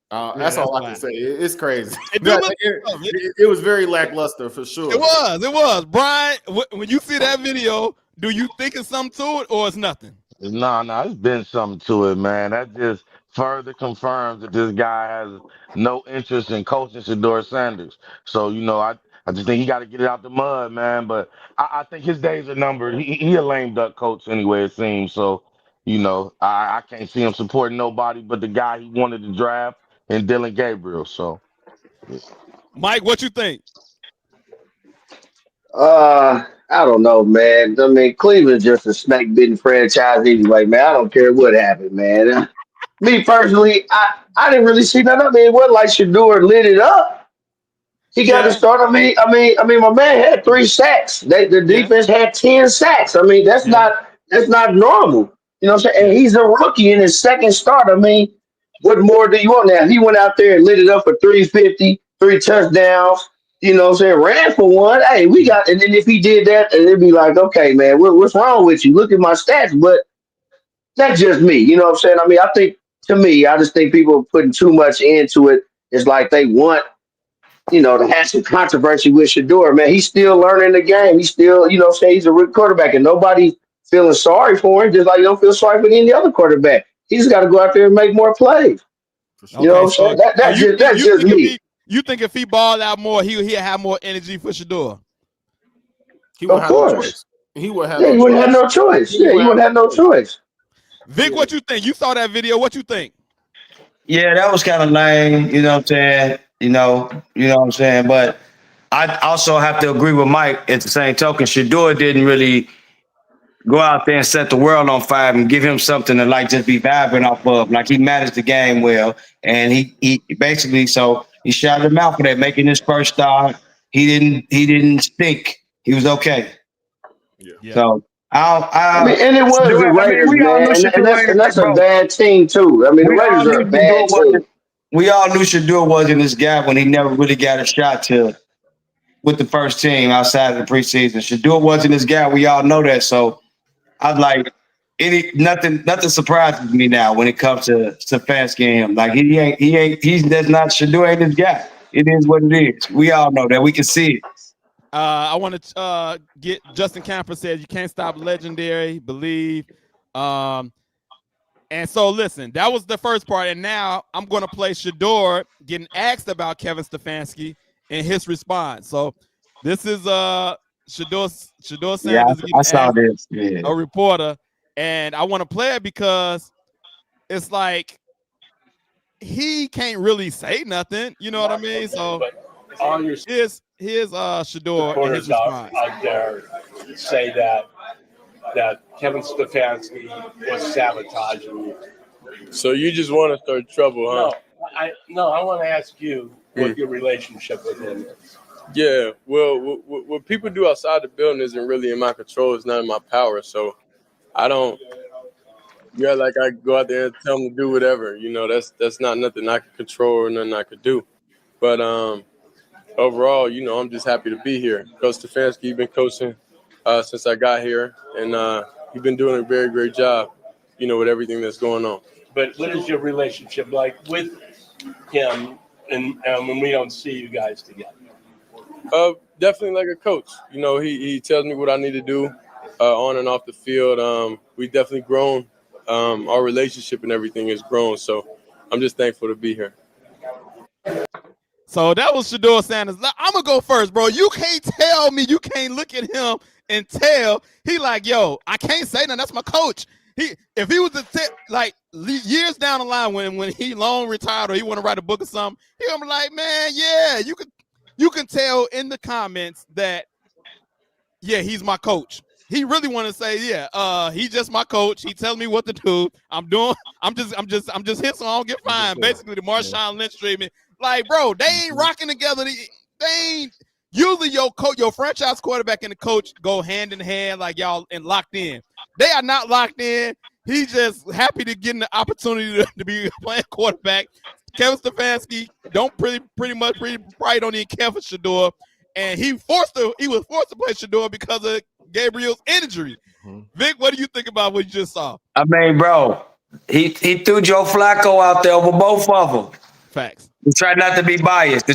that's all I can say. It's crazy. It was very lackluster for sure. It was. Brian, when you see that video, do you think it's something to it or it's nothing? No, it's been something to it, man. That just further confirms that this guy has no interest in coaching Shador Sanders. So, you know, I just think he got to get it out the mud, man. But I think his days are numbered. He a lame duck coach anyway, it seems. So, you know, I can't see him supporting nobody but the guy he wanted to draft and Dylan Gabriel. So, Mike, what you think? I don't know, man. I mean, Cleveland's just a snake bitten franchise anyway, man. I don't care what happened, man. Me personally, I didn't really see nothing. I mean, it wasn't like Shador lit it up. He got to start. I mean, my man had 3 sacks. The defense had 10 sacks. I mean, that's not normal. You know what I'm saying? And he's a rookie in his second start. I mean, what more do you want now? He went out there and lit it up for 350, 3 touchdowns. You know what I'm saying? Ran for one. Hey, we got, and then if he did that, and it'd be like, okay, man, what's wrong with you? Look at my stats. But that's just me. You know what I'm saying? I mean, I just think people are putting too much into it. It's like they want, you know, to have some controversy with Shador, man. He's still learning the game. He's still, you know what I'm saying, he's a rookie quarterback, and nobody's feeling sorry for him, just like you don't feel sorry for any other quarterback. He's got to go out there and make more plays. Okay, you know what I'm saying? That's just me. You think if he balled out more, he'll have more energy for Shador? He would have no choice. He wouldn't have no choice. Yeah, he wouldn't have no choice. Vic, what you think? You saw that video. What you think? Yeah, that was kind of lame. You know what I'm saying? You know what I'm saying? But I also have to agree with Mike at the same token. Shador didn't really go out there and set the world on fire and give him something to like just be vibrant off of. Like, he managed the game well, and he basically, so he shouted him out for that, making his first start. He didn't stink. He was okay. Yeah. So I mean, and it was the Raiders, man, and that's a bad team too. I mean, the Raiders are a bad team. We all knew Shador wasn't this guy when he never really got a shot with the first team outside of the preseason. Shador wasn't this guy. We all know that. So I'm like, nothing surprises me now when it comes to Stefanski and him. Like, Shador ain't this guy. It is what it is. We all know that. We can see it. I want to get Justin Camper said you can't stop legendary. Believe. And so, listen, that was the first part. And now I'm going to play Shador getting asked about Kevin Stefanski and his response. So this is Shador Yeah, Sanders I getting saw asked, this. Yeah. a reporter. And I want to play it because it's like he can't really say nothing. You know what I mean? So All your here's Shador and his supporters response. out there say that Kevin Stefanski was sabotaging you. So you just want to start trouble, huh? No, I want to ask you what your relationship with him is. Yeah. Well, what people do outside the building isn't really in my control. It's not in my power. So I don't. Yeah, like I go out there and tell them to do whatever. You know, that's not nothing I can control or nothing I could do. But overall, you know, I'm just happy to be here. Coach Stefanski been coaching since I got here, and he's been doing a very great job. You know, with everything that's going on. But what is your relationship like with him and when we don't see you guys together? Definitely like a coach. You know, he tells me what I need to do on and off the field. We definitely grown. Our relationship and everything has grown. So I'm just thankful to be here. So that was Shador Sanders. I'm going to go first, bro. You can't tell me, you can't look at him and tell. He like, yo, I can't say nothing. That's my coach. If he was like years down the line when he long retired or he want to write a book or something, he gonna be like, man, yeah, you can tell in the comments that, yeah, he's my coach. He really want to say, yeah, he's just my coach. He tells me what to do. I'm just here so I don't get fined. Basically, the Marshawn Lynch treatment. Like, bro, they ain't rocking together. They ain't. Usually, your franchise quarterback and the coach go hand in hand, like y'all and locked in. They are not locked in. He's just happy to get the opportunity to be playing quarterback. Kevin Stefanski probably don't even care for Shador, and he was forced to play Shador because of Gabriel's injury. Vic, what do you think about what you just saw? I mean, bro, he threw Joe Flacco out there over both of them. Facts. To try not to be biased.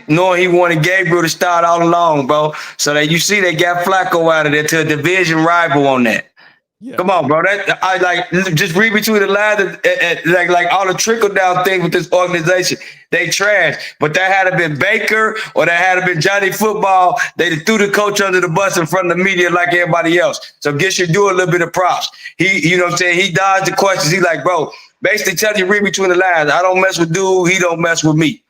Knowing he wanted Gabriel to start all along, bro. So that you see they got Flacco out of there to a division rival on that. Yeah. Come on, bro. That I like just read between the lines. Like all the trickle down thing with this organization, they trash. But that had to been Baker or that had to been Johnny Football. They threw the coach under the bus in front of the media like everybody else. So guess you do a little bit of props. You know what I'm saying? He dodged the questions. He like, bro, basically telling you read between the lines. I don't mess with dude. He don't mess with me.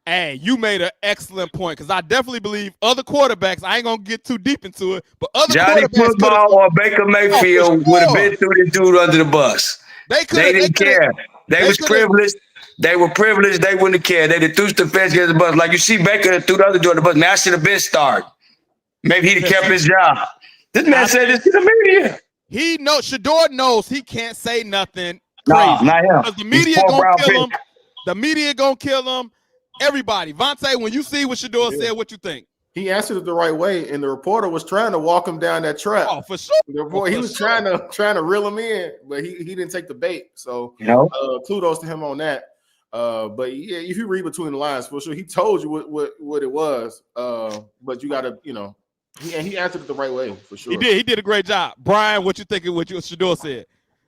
Hey, you made an excellent point because I definitely believe other quarterbacks, I ain't going to get too deep into it, but other Johnny quarterbacks Football or Baker Mayfield would have been through this dude under the bus. They didn't care. They was privileged. They were privileged. They wouldn't have cared. They threw Stefanski under the bus. Like you see Baker threw the other dude under the bus. Man, I should have been started. Maybe he'd have kept his job. This man said this to the media. Shador knows he can't say nothing crazy. No, not him. Because the media going to kill him. The media going to kill him. Everybody, Vontae, when you see what Shador said, what you think? He answered it the right way, and the reporter was trying to walk him down that trap. Oh, for sure. He was trying to reel him in, but he didn't take the bait. So kudos to him on that. But yeah, if you read between the lines, for sure, he told you what it was. But you got to, he answered it the right way for sure. He did a great job. Brian, what you think of what Shador said?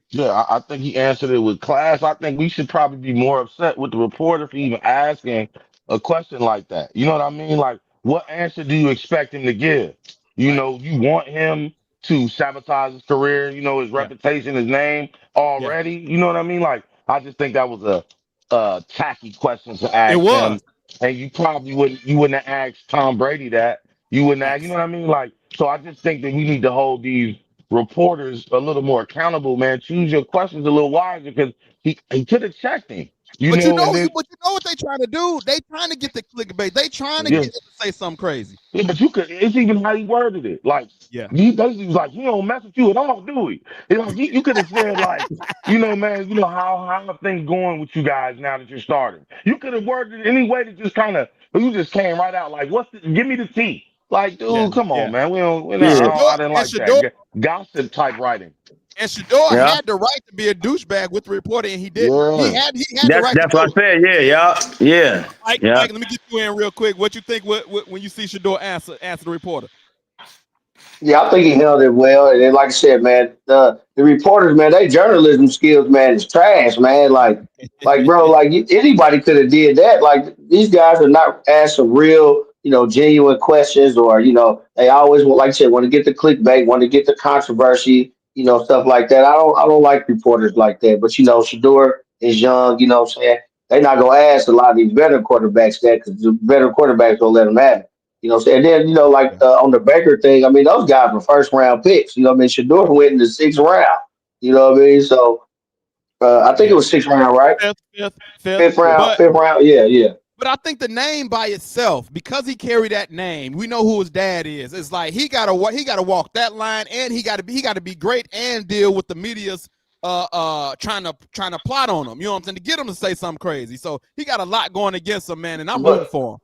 Yeah, I think he answered it with class. I think we should probably be more upset with the reporter for even asking a question like that. You know what I mean? Like, what answer do you expect him to give? You know, you want him to sabotage his career, his reputation, his name already. Yeah. You know what I mean? Like, I just think that was a tacky question to ask him. And you probably wouldn't have asked Tom Brady that. You wouldn't ask, you know what I mean? Like, so I just think that we need to hold these reporters a little more accountable, man. Choose your questions a little wiser because he could have checked him. But you know what they trying to do? They trying to get the clickbait. They trying to get him to say something crazy. Yeah, but it's even how he worded it. Like, he basically was like, he don't mess with you at all, do he? You could have said like, man, how are things going with you guys now that you're starting? You could have worded it any way to just you just came right out like, give me the tea. Like, dude, come on, man. I didn't like that gossip type writing. And Shador had the right to be a douchebag with the reporter, and he did. Yeah. He had the right. That's what I said. Yeah. Mike, let me get you in real quick. What you think when you see Shador answer the reporter? Yeah, I think he held it well. And then, like I said, man, the reporters, man, they journalism skills, man, is trash, man. Like, bro, like anybody could have did that. Like, these guys are not asked some real, genuine questions, or they always want, like I said, want to get the clickbait, want to get the controversy, stuff like that. I don't like reporters like that. But Shador is young. What I'm saying, they're not gonna ask a lot of these better quarterbacks that, because the better quarterbacks don't let them have it. What I'm saying? And then, like on the Baker thing, I mean, those guys were first round picks. What I mean? Shador went in the sixth round. You know what I mean? So I think it Yeah, was sixth round, right? fifth. Fifth round, But fifth round. Yeah, yeah. But I think the name by itself, because he carried that name, we know who his dad is. It's like he gotta walk that line, and he gotta be great and deal with the media's trying to plot on him. You know what I'm saying? To get him to say something crazy. So he got a lot going against him, man, and I'm rooting But for him.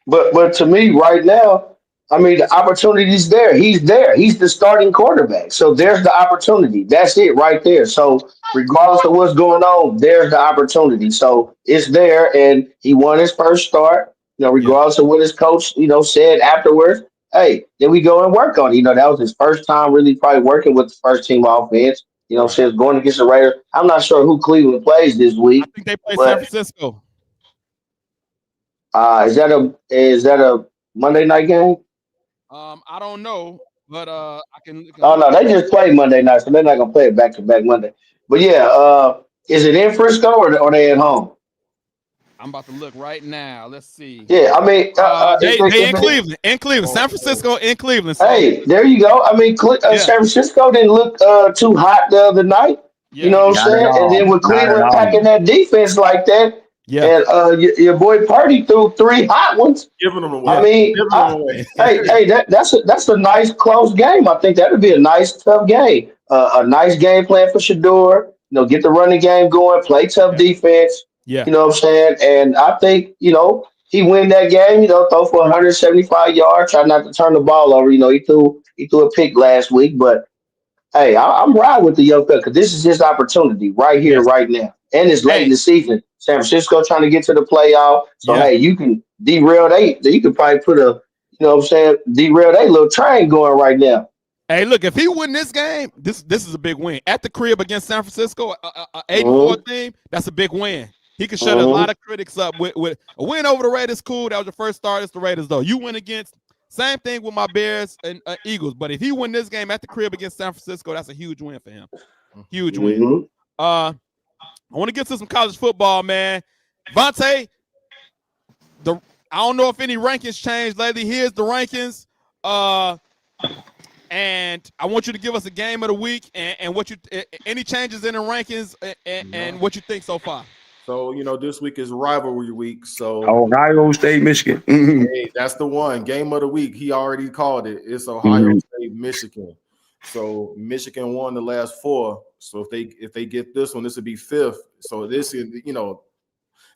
But to me, right now, I mean, the opportunity's there. He's there. He's the starting quarterback. So there's the opportunity. That's it right there. So regardless of what's going on, there's the opportunity. So it's there, and he won his first start. Yeah. Regardless of what his coach, said afterwards. Hey, then we go and work on it. That was his first time really probably working with the first team offense. Right. Since going against the Raiders. I'm not sure who Cleveland plays this I week, think they play San but Francisco. is that a Monday night game? I don't know, but I can Oh look no, it they up. just played Monday night, so they're not gonna play it back to back Monday. But yeah, is it in Frisco, or they at home? I'm about to look right now. Let's see. Yeah, I mean, They if in it, Cleveland, San Francisco, in Cleveland. So hey, there you go. I mean, yeah, San Francisco didn't look too hot the other night. You yeah, know what I'm Not at saying? And then all. with Not at Cleveland all. packing that defense like that, yeah, and your boy Purdy threw three hot ones. Giving them I yeah. away. mean, Giving them away. that's a nice close game. I think that'd be a nice tough game. A nice game plan for Shador. Get the running game going, play tough defense. Yeah. You know what I'm saying? And I think he win that game. Throw for 175 yards. Try not to turn the ball over. He threw a pick last week, but hey, I'm riding with the young fella because this is his opportunity right here, Yes. right now. And it's late in Hey, the season. San Francisco trying to get to the playoff. So yeah. hey, you can derail you can probably put what I'm saying, derail they little train going right now. Hey, look, if he win this game, this is a big win. At the crib against San Francisco, a 8-4 Mm-hmm. team, that's a big win. He could shut a lot Mm-hmm. of critics up with a win over the Raiders. Cool, that was your first start. It's the Raiders, though. You win against same thing with my Bears and Eagles. But if he win this game at the crib against San Francisco, that's a huge win for him. Huge win. Mm-hmm. I want to get to some college football, man. Vontae, I don't know if any rankings changed lately. Here's the rankings. And I want you to give us a game of the week and what any changes in the rankings and what you think so far. So this week is rivalry week. So Ohio State, Michigan. hey, that's the one game of the week. He already called it. It's Ohio State, Michigan. So Michigan won the last four. So if they get this one, this would be fifth. So this is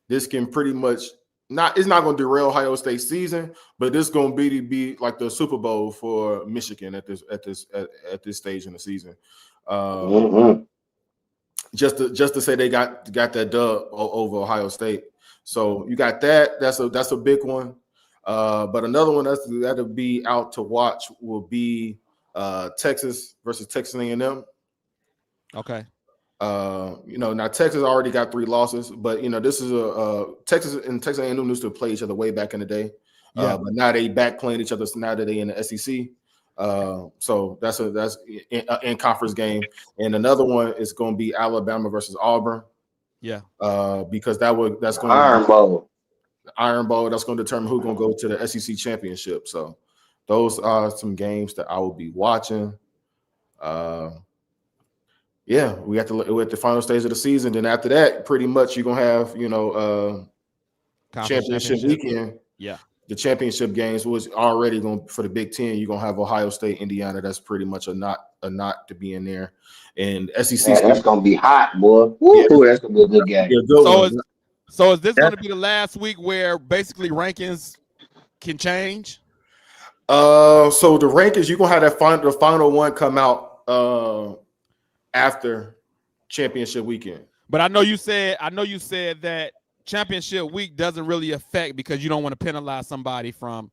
this can pretty much it's not going to derail Ohio State season, but this going to be like the Super Bowl for Michigan at this stage in the season. Mm-hmm. Just to say they got that dub over Ohio State. So you got that. That's a big one. But another one that'll be out to watch will be Texas versus Texas A&M. Okay. Now Texas already got 3 losses, but this is Texas and Texas A&M used to play each other way back in the day. Yeah. But now they back playing each other. So now that they in the SEC. So that's in conference game, and another one is going to be Alabama versus Auburn. Yeah. Because that's going to Iron Bowl. Iron Bowl. That's going to determine who's going to go to the SEC championship. So those are some games that I will be watching. Yeah, we're at the final stage of the season. Then after that, pretty much you're gonna have championship weekend. Yeah. The championship games was already going for the Big Ten. You're gonna have Ohio State, Indiana. That's pretty much a not to be in there. And SEC, Man, that's gonna be hot, boy. Woo, yeah, that's gonna be a good game. So is this going to be the last week where basically rankings can change? So the rankings, you're gonna have the final one come out after championship weekend. But I know you said that championship week doesn't really affect because you don't want to penalize somebody from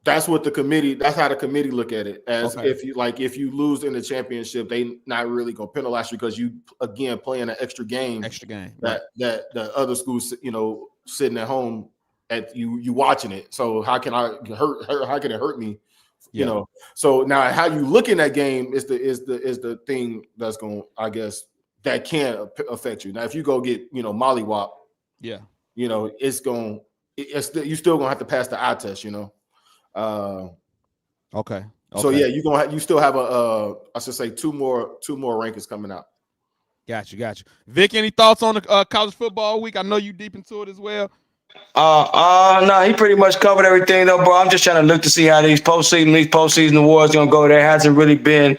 That's what the committee. That's how the committee look at it. As Okay. if you lose in the championship, they not really gonna penalize you because you again playing an extra game. Right. That the other schools, sitting at home at you watching it. So how can I hurt? How can it hurt me? Yeah. So now how you look in that game is the thing that's going, I guess, that can affect you. Now if you go get mollywop, Yeah. it's going you still gonna have to pass the eye test. Okay. So yeah, you still have I should say two more rankings coming out. Got you. Vic, any thoughts on the college football week? I know you deep into it as well. No, he pretty much covered everything though, bro. I'm just trying to look to see how these postseason awards gonna go. There hasn't really been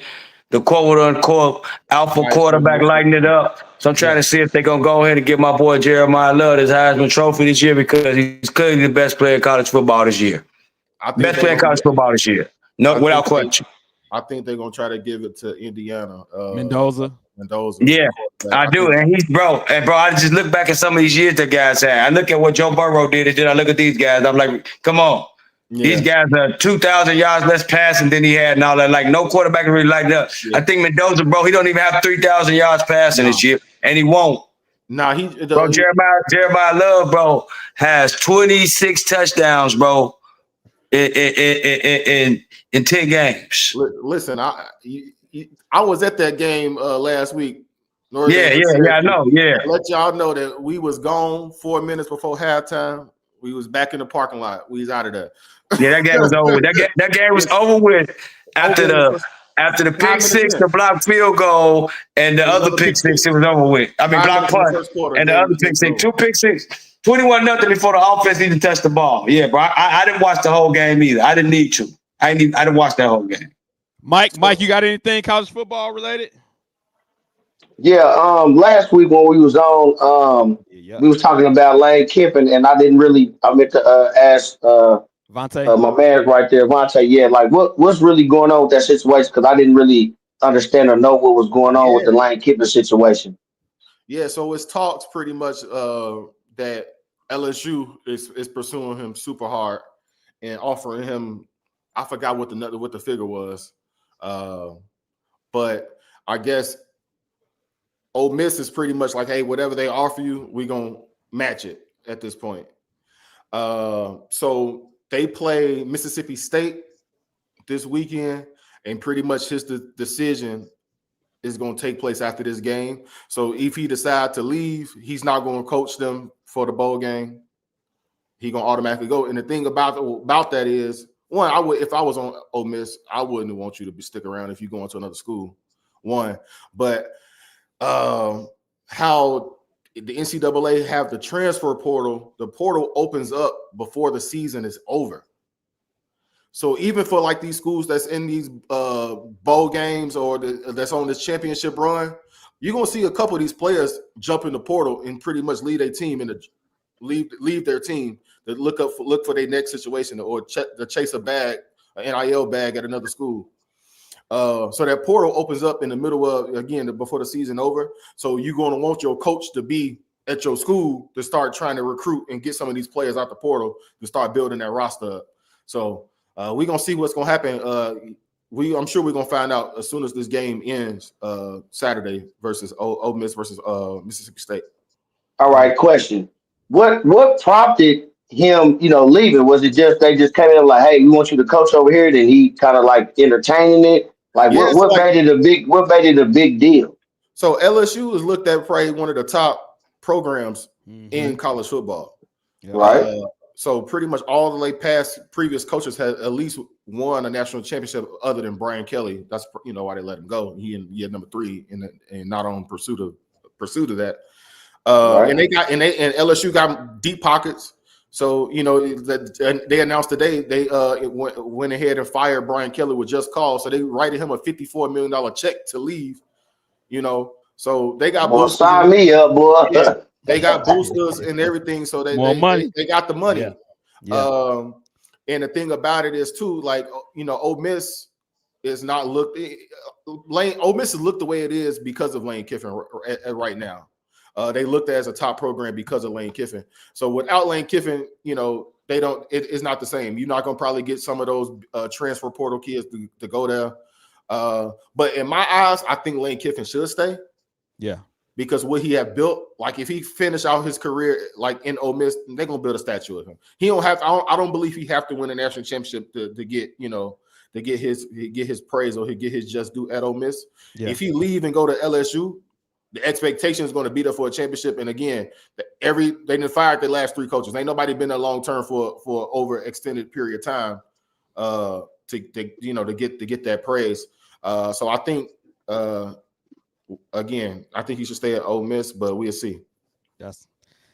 the quote unquote alpha quarterback lighting it up. So I'm trying to see if they're gonna go ahead and give my boy Jeremiah Love his Heisman Trophy this year because he's clearly the best player in college football this year. Best player in college football this year. No, without question. I think they're gonna try to give it to Indiana. Mendoza. Yeah, I do. And I just look back at some of these years that guys had. I look at what Joe Burrow did, and then I look at these guys. I'm like, come on. Yeah. These guys are 2,000 yards less passing than he had and all that. Like, no quarterback really like that. Yeah. I think Mendoza, bro, he don't even have 3,000 yards passing this year, and he won't. Jeremiah Love, bro, has 26 touchdowns, bro, in 10 games. Listen, I was at that game last week. Yeah, I know. Yeah, I let y'all know that we was gone 4 minutes before halftime. We was back in the parking lot. We was out of there. Yeah, that game was over with. That game was over with after the pick six, the block field goal, and the other pick six. It was over with. I mean, block punt and the other pick six. 2 pick six. 21-0 before the offense even touched the ball. Yeah, bro. I didn't watch the whole game either. I didn't need to. I didn't watch that whole game. Mike, you got anything college football related? Yeah, last week when we was on, we was talking about Lane Kiffin, and I meant to ask Vontae, my man right there, Vontae. Yeah, like what's really going on with that situation? Because I didn't really understand or know what was going on with the Lane Kiffin situation. Yeah, so it's talks pretty much that LSU is pursuing him super hard and offering him. I forgot what the figure was, but I guess Ole Miss is pretty much like, hey, whatever they offer you, we gonna match it at this point. So they play Mississippi State this weekend, and pretty much his decision is going to take place after this game. So if he decides to leave, he's not going to coach them for the bowl game. He's going to automatically go. And the thing about that is, one, if I was on Ole Miss, I wouldn't want you to stick around if you go into another school. One, but how the NCAA have the transfer portal, the portal opens up before the season is over. So even for like these schools that's in these bowl games or that's on this championship run, you're gonna see a couple of these players jump in the portal and pretty much leave their team leave their team to look for their next situation or to chase an NIL bag at another school. So that portal opens up in the middle of, again, before the season over. So you're going to want your coach to be at your school to start trying to recruit and get some of these players out the portal to start building that roster up. So we're going to see what's going to happen. I'm sure we're going to find out as soon as this game ends Saturday versus Ole Miss versus Mississippi State. All right, question. What prompted him, leaving? Was it just they just came in like, hey, we want you to coach over here? Then he kind of like entertaining it? Like what made it a big deal? So LSU is looked at probably one of the top programs in college football. Right. So pretty much all the previous coaches had at least won a national championship other than Brian Kelly. That's why they let him go. He had number 3 and not on pursuit of that. Right. And LSU got deep pockets. So they announced today they went ahead and fired Brian Kelly with just cause. So they writed him a $54 million check to leave. So they got boosters. Sign me up, boy. Yeah, they got boosters and everything. So they got the money. Yeah. And the thing about it is too, like Ole Miss is not looked. Ole Miss is looked the way it is because of Lane Kiffin right now. They looked at as a top program because of Lane Kiffin. So without Lane Kiffin, they don't. It's not the same. You're not gonna probably get some of those transfer portal kids to go there. But in my eyes, I think Lane Kiffin should stay. Yeah. Because what he had built, like if he finished out his career like in Ole Miss, they're gonna build a statue of him. He don't have. I don't believe he have to win a national championship to get to get his praise or he get his just due at Ole Miss. Yeah. If he leave and go to LSU, the expectation is going to be there for a championship. And again, they didn't fire the last 3 coaches. Ain't nobody been there long term for over extended period of time to get that praise. So I think. Again, I think he should stay at Ole Miss, but we'll see.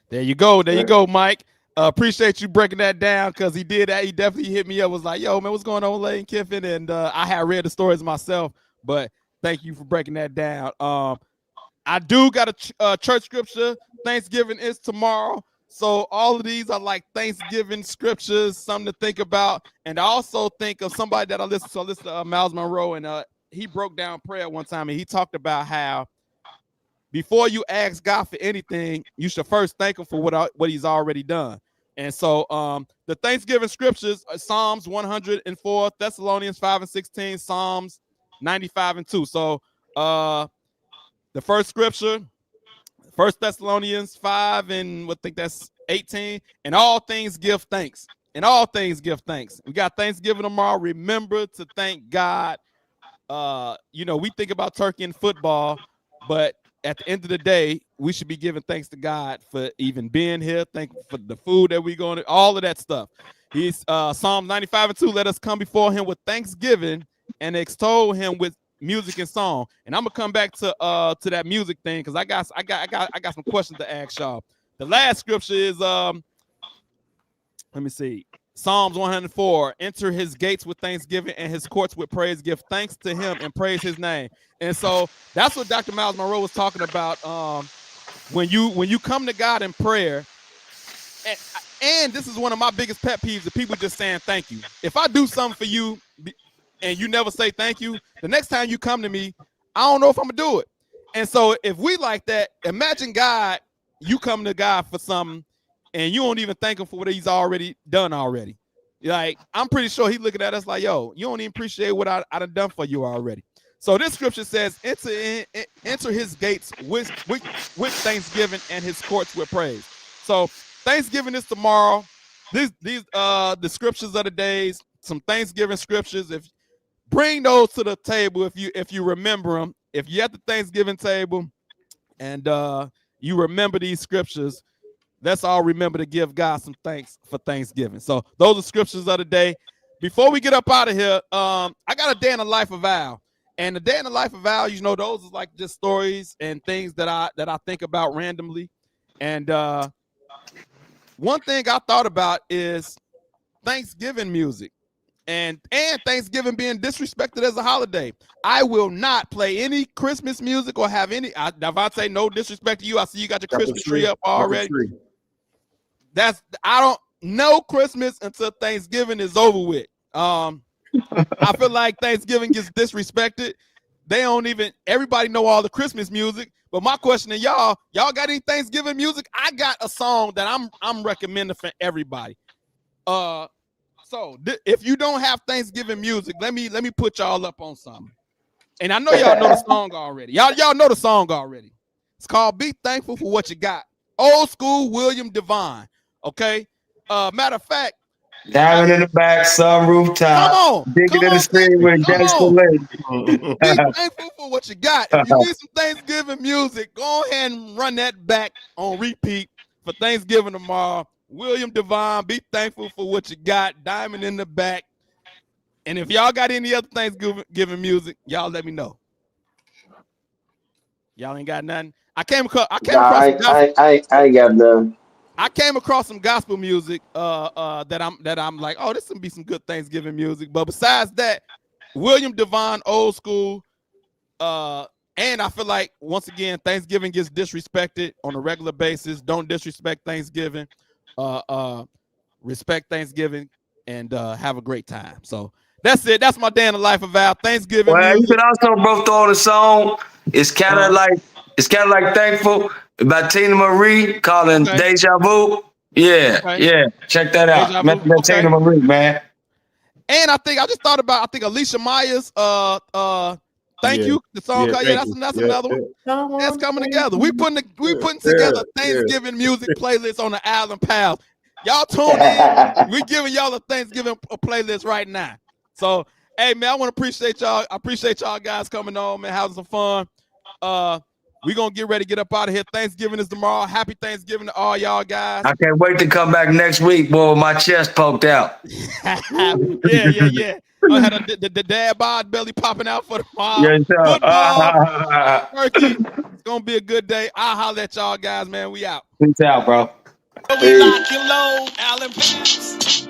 There you go. There you go, Mike. Appreciate you breaking that down because he did that. He definitely hit me up. Was like, yo, man, what's going on with Lane Kiffin? And I had read the stories myself, but thank you for breaking that down. I do got a church scripture. Thanksgiving is tomorrow. So all of these are like Thanksgiving scriptures, something to think about. And I also think of somebody that I listen to. I listen to Miles Monroe, and he broke down prayer one time, and he talked about how before you ask God for anything, you should first thank him for what he's already done. And so the Thanksgiving scriptures are Psalms 104, Thessalonians 5:16, Psalms 95:2. So the first scripture, 1 Thessalonians 5 and I think that's 18. And all things give thanks. In all things give thanks. We got Thanksgiving tomorrow. Remember to thank God. We think about turkey and football, but at the end of the day, we should be giving thanks to God for even being here. Thank for the food that we're going to, all of that stuff. He's Psalm 95:2. Let us come before him with thanksgiving and extol him with music and song. And I'm gonna come back to that music thing because I got some questions to ask y'all. The last scripture is let me see. Psalms 104, enter his gates with thanksgiving and his courts with praise. Give thanks to him and praise his name. And so that's what Dr. Miles Monroe was talking about. When you come to God in prayer, and this is one of my biggest pet peeves, of people just saying thank you. If I do something for you and you never say thank you, the next time you come to me, I don't know if I'm gonna do it. And so if we like that, imagine God, you come to God for something and you don't even thank him for what he's already done already. Like, I'm pretty sure he's looking at us like, yo, you don't even appreciate what I done done for you already. So this scripture says, enter his gates with thanksgiving and his courts with praise. So Thanksgiving is tomorrow. These the scriptures of the days, some Thanksgiving scriptures. If bring those to the table if you remember them. If you're at the Thanksgiving table and you remember these scriptures, let's all remember to give God some thanks for Thanksgiving. So those are scriptures of the day. Before we get up out of here, I got a day in the life of Al. And the day in the life of Al, those are like just stories and things that I think about randomly. And one thing I thought about is Thanksgiving music and Thanksgiving being disrespected as a holiday. I will not play any Christmas music or have any. Davante, no disrespect to you. I see you got your Christmas tree up already. I don't know Christmas until Thanksgiving is over with. I feel like Thanksgiving gets disrespected. They don't even, everybody know all the Christmas music. But my question to y'all got any Thanksgiving music? I got a song that I'm recommending for everybody. So if you don't have Thanksgiving music, let me put y'all up on something. And I know y'all know the song already. Y'all know the song already. It's called Be Thankful for What You Got. Old school William Devine. Okay. Matter of fact, Diamond in the back, sun rooftop, digging in the stream with gangster lady. Be thankful for what you got. If you need some Thanksgiving music, go ahead and run that back on repeat for Thanksgiving tomorrow. William Devine, be thankful for what you got. Diamond in the back. And if y'all got any other Thanksgiving music, y'all let me know. Y'all ain't got nothing. I ain't got none. I came across some gospel music that I'm like, oh, this would be some good Thanksgiving music. But besides that, William Devine, old school. And I feel like, once again, Thanksgiving gets disrespected on a regular basis. Don't disrespect Thanksgiving. Respect Thanksgiving and have a great time. So that's it. That's my day in the life of Al. Thanksgiving Well, music. you can also both throw on a song. It's kind of like Thankful by Tina Marie calling Deja Vu. Yeah, Okay. yeah. Check that out. Deja Man, Vu. Okay. man. And I just thought about Alicia Myers. Thank you. The song called that's another one. That's coming together. We putting together Thanksgiving music playlist on the Allen Pals. Y'all tune in. We giving y'all a Thanksgiving playlist right now. So, hey man, I want to appreciate y'all. I appreciate y'all guys coming on, man, having some fun. We gonna get ready to get up out of here. Thanksgiving is tomorrow. Happy Thanksgiving to all y'all guys. I can't wait to come back next week, boy, with my chest poked out. yeah. I had the dad bod belly popping out for tomorrow. Yes, sir. Football, turkey. It's gonna be a good day. I'll holler at y'all guys, man. We out. Peace out, bro. We lock and load, Allen Pals.